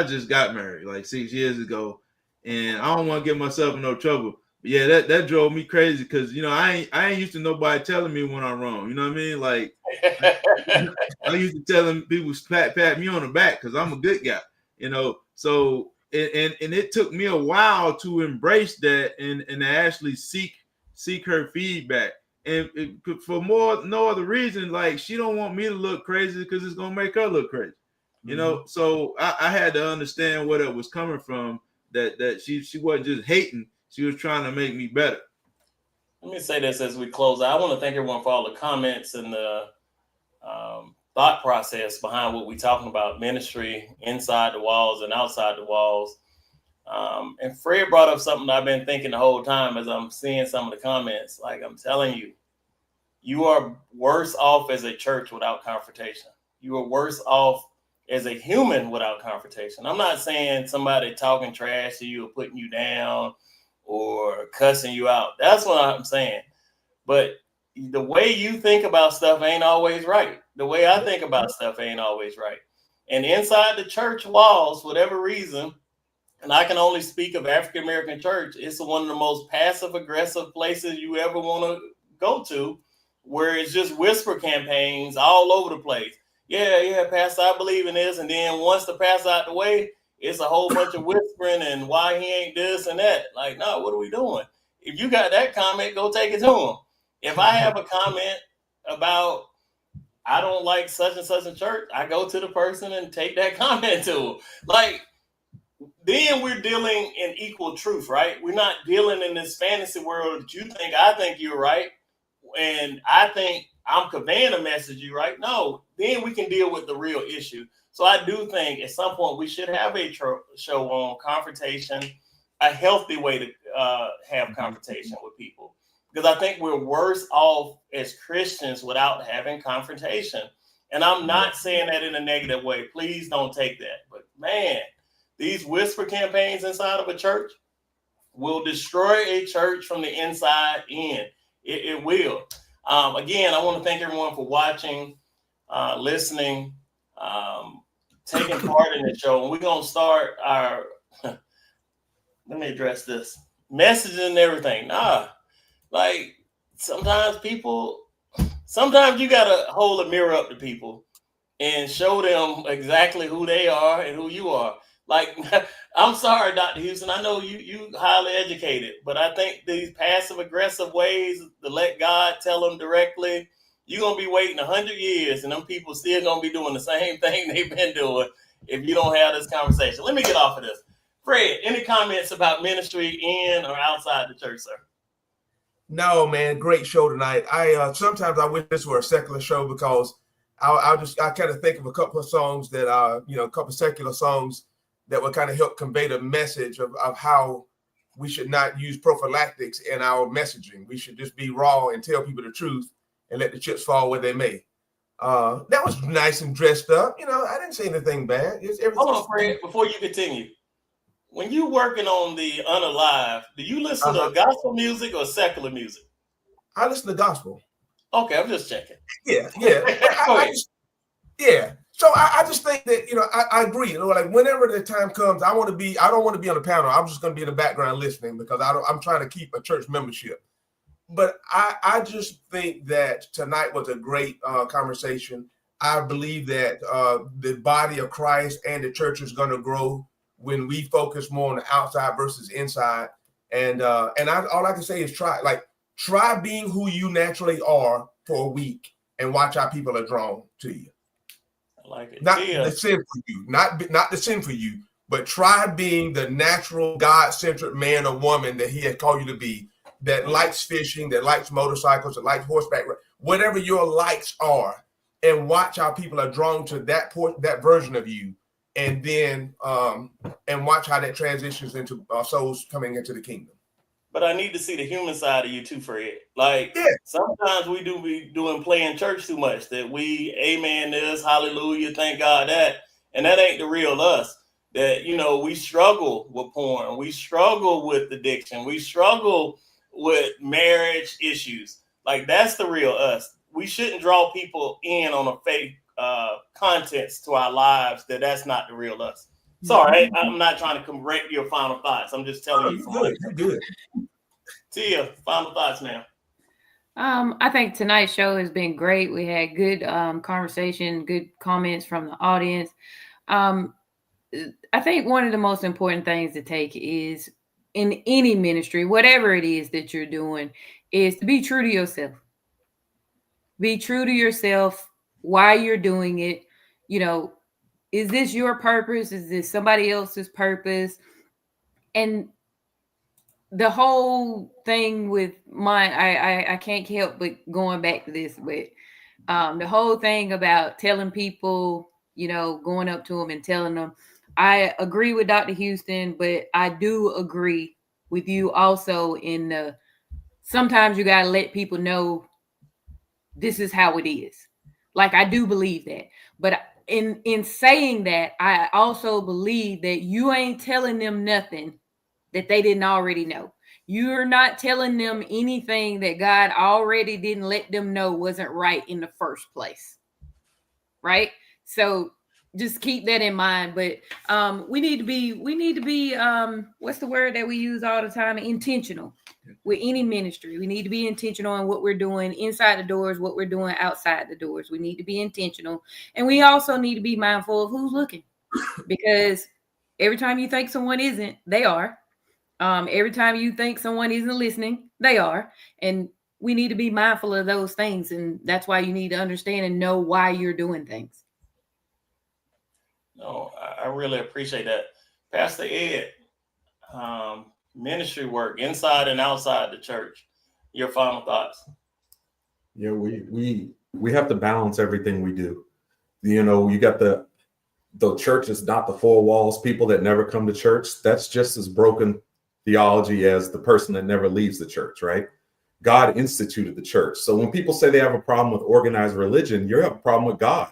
just got married like 6 years ago, and I don't want to get myself in no trouble. Yeah, that drove me crazy, because I ain't used to nobody telling me when I'm wrong. You know what I mean? Like, I used to telling people pat me on the back because I'm a good guy. So and it took me a while to embrace that and to actually seek her feedback. And for no other reason, like, she don't want me to look crazy because it's gonna make her look crazy. So I had to understand where that was coming from. That she wasn't just hating. She was trying to make me better. Let me say this as we close out. I want to thank everyone for all the comments and the thought process behind what we're talking about, ministry inside the walls and outside the walls. And Fred brought up something I've been thinking the whole time as I'm seeing some of the comments. Like, I'm telling you, you are worse off as a church without confrontation. You are worse off as a human without confrontation. I'm not saying somebody talking trash to you or putting you down or cussing you out. That's what I'm saying. But the way you think about stuff ain't always right. The way I think about stuff ain't always right. And inside the church walls, for whatever reason, and I can only speak of African American church, it's one of the most passive aggressive places you ever want to go to, where it's just whisper campaigns all over the place. Yeah, Pastor, I believe in this. And then once the pastor out the way, it's a whole bunch of whispering and why he ain't this and that. Like, no, what are we doing? If you got that comment, go take it to him. If I have a comment about I don't like such and such a church, I go to the person and take that comment to him. Like, then we're dealing in equal truth, right? We're not dealing in this fantasy world that you think I think you're right, and I think I'm conveying a message you right. No, then we can deal with the real issue. So I do think at some point we should have a show on confrontation, a healthy way to have confrontation with people. Because I think we're worse off as Christians without having confrontation. And I'm not saying that in a negative way. Please don't take that. But man, these whisper campaigns inside of a church will destroy a church from the inside in. It will. Again, I want to thank everyone for watching, listening, taking part in the show. And we're going to start our, let me address this, messaging and everything. Like, sometimes you got to hold a mirror up to people and show them exactly who they are and who you are. Like, I'm sorry, Dr. Houston, I know you highly educated, but I think these passive aggressive ways to let God tell them directly, you're going to be waiting 100 years and them people still going to be doing the same thing they've been doing if you don't have this conversation. Let me get off of this. Fred, any comments about ministry in or outside the church, sir? No, man, great show tonight. Sometimes I wish this were a secular show, because I kind of think of a couple of songs that are, a couple of secular songs that would kind of help convey the message of how we should not use prophylactics in our messaging. We should just be raw and tell people the truth and let the chips fall where they may. That was nice and dressed up. I didn't say anything bad. Hold on, Fred, before you continue. When you're working on the Unalive, do you listen to gospel music or secular music? I listen to gospel. Okay, I'm just checking. Yeah. So I just think that, I agree. Like whenever the time comes, I don't want to be on the panel. I'm just going to be in the background listening because I'm trying to keep a church membership. But I just think that tonight was a great conversation. I believe that the body of Christ and the church is going to grow when we focus more on the outside versus inside. And all I can say is try being who you naturally are for a week and watch how people are drawn to you. I like it. Not the sin for you, not the sin for you, but try being the natural God-centered man or woman that he has called you to be, that likes fishing, that likes motorcycles, that likes horseback, whatever your likes are, and watch how people are drawn to that version of you, and then and watch how that transitions into souls coming into the kingdom. But I need to see the human side of you too, Fred. Sometimes we do be playing church too much, that we amen this, hallelujah, thank God that, and that ain't the real us. That, we struggle with porn, we struggle with addiction, we struggle with marriage issues. Like that's the real us. We shouldn't draw people in on a fake contents to our lives. That's not the real us. Sorry, I'm not trying to correct your final thoughts. I'm just telling you. You're good. Tia, final thoughts now. I think tonight's show has been great. We had good conversation, good comments from the audience. I think one of the most important things to take is in any ministry, whatever it is that you're doing, is to be true to yourself. Be true to yourself. Why you're doing it. Is this your purpose? Is this somebody else's purpose? And the whole thing with mine, I can't help but going back to this, but the whole thing about telling people, going up to them and telling them, I agree with Dr. Houston, but I do agree with you also sometimes you got to let people know this is how it is. Like, I do believe that. But in saying that, I also believe that you ain't telling them nothing that they didn't already know. You're not telling them anything that God already didn't let them know wasn't right in the first place. Right? So just keep that in mind. But we need to be what's the word that we use all the time? Intentional with any ministry. We need to be intentional in what we're doing inside the doors, what we're doing outside the doors. We need to be intentional. And we also need to be mindful of who's looking, because every time you think someone isn't, they are. Every time you think someone isn't listening, they are. And we need to be mindful of those things. And that's why you need to understand and know why you're doing things. No, I really appreciate that. Pastor Ed, ministry work inside and outside the church. Your final thoughts? Yeah, we have to balance everything we do. You got the church is not the four walls, people that never come to church. That's just as broken theology as the person that never leaves the church, right? God instituted the church. So when people say they have a problem with organized religion, you have a problem with God,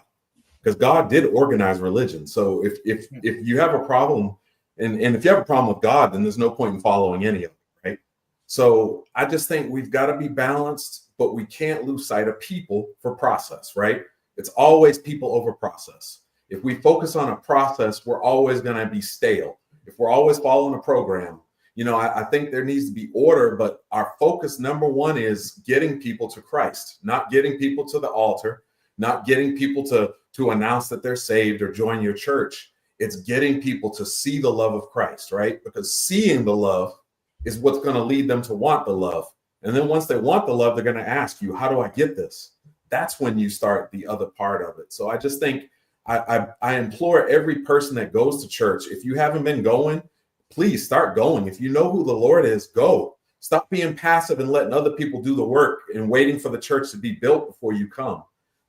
because God did organize religion. So if you have a problem, and if you have a problem with God, then there's no point in following any of it, right? So I just think we've got to be balanced, but we can't lose sight of people for process, right? It's always people over process. If we focus on a process, we're always going to be stale. If we're always following a program, I think there needs to be order, but our focus, number one, is getting people to Christ, not getting people to the altar, not getting people to announce that they're saved or join your church. It's getting people to see the love of Christ, right? Because seeing the love is what's going to lead them to want the love. And then once they want the love, they're going to ask you, how do I get this? That's when you start the other part of it. So I just think I implore every person that goes to church, if you haven't been going, please start going. If you know who the Lord is, go. Stop being passive and letting other people do the work and waiting for the church to be built before you come.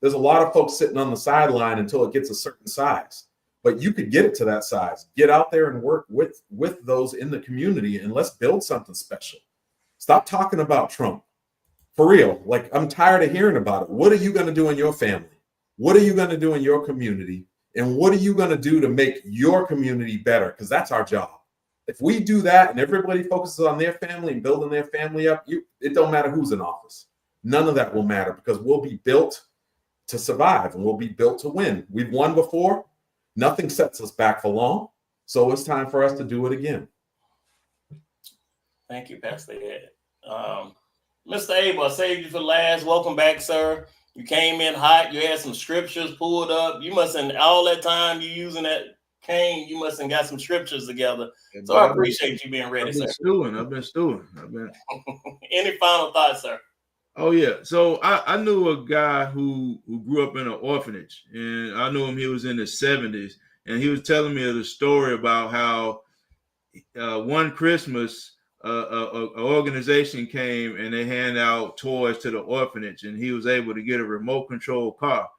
There's a lot of folks sitting on the sideline until it gets a certain size. But you could get it to that size. Get out there and work with those in the community, and let's build something special. Stop talking about Trump. For real. Like, I'm tired of hearing about it. What are you going to do in your family? What are you going to do in your community? And what are you going to do to make your community better? Because that's our job. If we do that and everybody focuses on their family and building their family up, it don't matter who's in office. None of that will matter, because we'll be built to survive and we'll be built to win. We've won before. Nothing sets us back for long. So it's time for us to do it again. Thank you, Pastor Ed. Mr. Abel, I saved you for last. Welcome back, sir. You came in hot. You had some scriptures pulled up. You mustn't, all that time you using that cane, you mustn't got some scriptures together. So I appreciate you being ready, sir. I've been stewing. Any final thoughts, sir? Oh yeah. So I knew a guy who grew up in an orphanage, and I knew him. He was in his 70s, and he was telling me the story about how one Christmas an organization came and they hand out toys to the orphanage, and he was able to get a remote control car,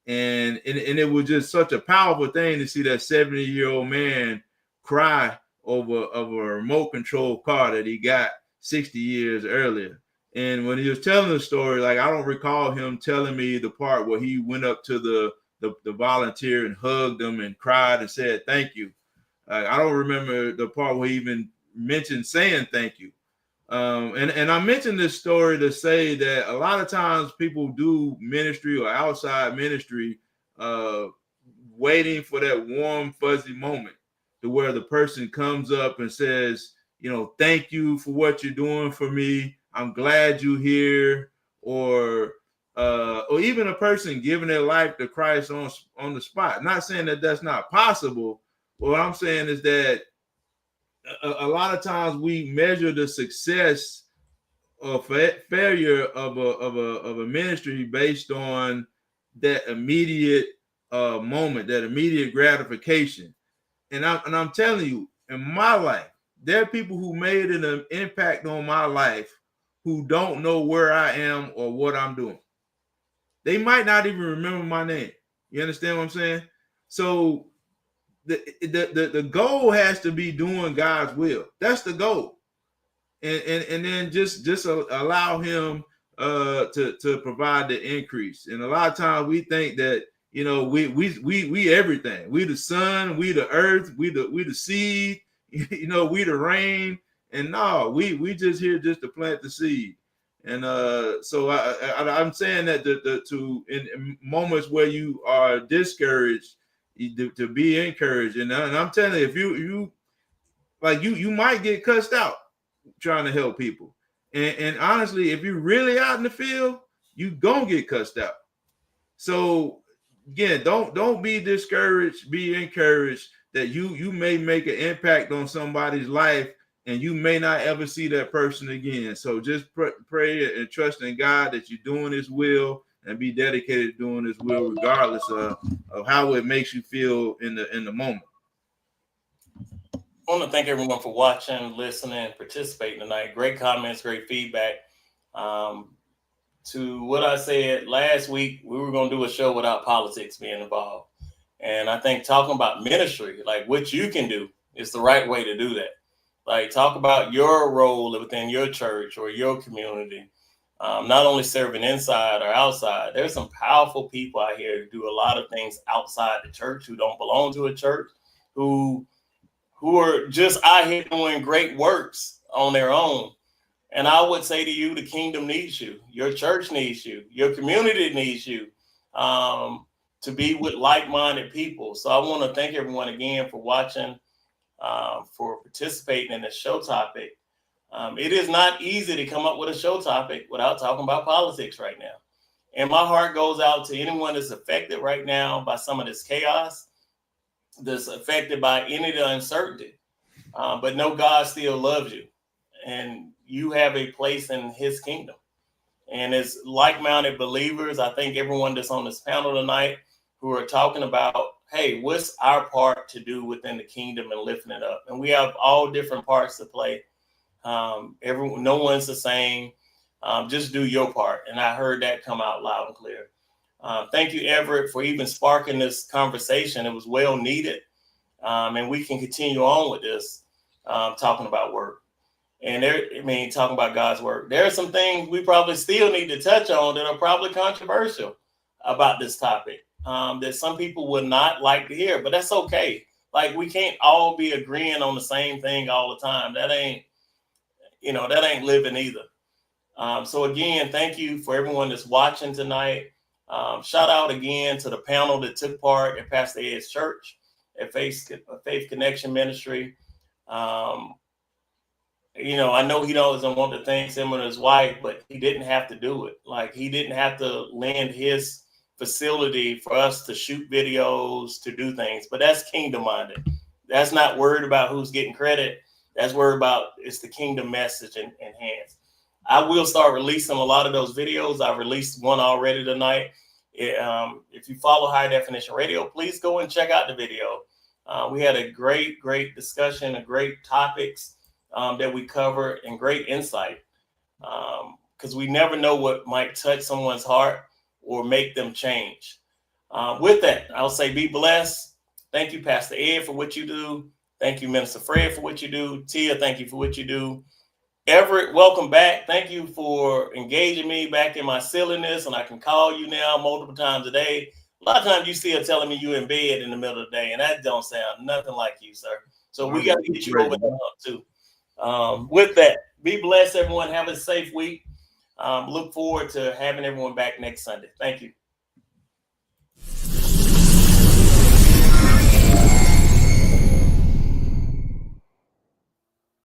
and it was just such a powerful thing to see that 70-year-old man cry over a remote control car that he got 60 years earlier. And when he was telling the story, like, I don't recall him telling me the part where he went up to the volunteer and hugged him and cried and said thank you. I don't remember the part where he even mentioned saying thank you. And I mentioned this story to say that a lot of times people do ministry or outside ministry waiting for that warm, fuzzy moment to where the person comes up and says, you know, thank you for what you're doing for me. I'm glad you're here. Or even a person giving their life to Christ on the spot. Not saying that that's not possible. What I'm saying is that a lot of times we measure the success or failure of a ministry based on that immediate moment, that immediate gratification. And I'm telling you, in my life, there are people who made an impact on my life who don't know where I am or what I'm doing. They might not even remember my name. You understand what I'm saying? So the goal has to be doing God's will. That's the goal. And then just allow him to provide the increase. And a lot of times we think that, you know, we everything. We the sun, we the earth, we the seed, you know, we the rain. And no, we just here just to plant the seed. And so I'm saying that in moments where you are discouraged, to be encouraged. And I'm telling you, if you like, you might get cussed out trying to help people. And honestly, if you're really out in the field, you gonna get cussed out. So again, don't be discouraged, be encouraged that you may make an impact on somebody's life and you may not ever see that person again. So just pray and trust in God that you're doing his will and be dedicated to doing his will, regardless of how it makes you feel in the moment. I want to thank everyone for watching, listening, participating tonight. Great comments, great feedback. To what I said last week, we were going to do a show without politics being involved. And I think talking about ministry, like what you can do, is the right way to do that. Like, talk about your role within your church or your community, not only serving inside or outside. There's some powerful people out here who do a lot of things outside the church, who don't belong to a church, who are just out here doing great works on their own. And I would say to you, the kingdom needs you. Your church needs you. Your community needs you to be with like-minded people. So I want to thank everyone again for watching, for participating in the show topic. It is not easy to come up with a show topic without talking about politics right now. And my heart goes out to anyone that's affected right now by some of this chaos, that's affected by any of the uncertainty. But know God still loves you, and you have a place in his kingdom. And as like-minded believers, I think everyone that's on this panel tonight who are talking about, hey, what's our part to do within the kingdom and lifting it up? And we have all different parts to play. No one's the same. Just do your part. And I heard that come out loud and clear. Thank you, Everett, for even sparking this conversation. It was well needed. And we can continue on with this, talking about work. And talking about God's work. There are some things we probably still need to touch on that are probably controversial about this topic, that some people would not like to hear, but that's okay. Like, we can't all be agreeing on the same thing all the time. That ain't living either. So again, thank you for everyone that's watching tonight. Shout out again to the panel that took part at Pastor Ed's church, at Faith Connection Ministry. I know he doesn't want to thank him and his wife, but he didn't have to do it. Like, he didn't have to lend his facility for us to shoot videos, to do things, but that's kingdom minded. That's not worried about who's getting credit. That's worried about it's the kingdom message in hands. I will start releasing a lot of those videos. I've released one already tonight. If you follow High Definition Radio, please go and check out the video. We had a great discussion, a great topics that we covered, and great insight, because we never know what might touch someone's heart or make them change. With that, I'll say be blessed. Thank you, Pastor Ed, for what you do. Thank you, Minister Fred, for what you do. Tia, thank you for what you do. Everett, welcome back. Thank you for engaging me back in my silliness, and I can call you now multiple times a day. A lot of times you still telling me you in bed in the middle of the day, and that don't sound nothing like you, sir. So we got to get you over the hump too. With that, be blessed, everyone. Have a safe week. Look forward to having everyone back next Sunday. Thank you.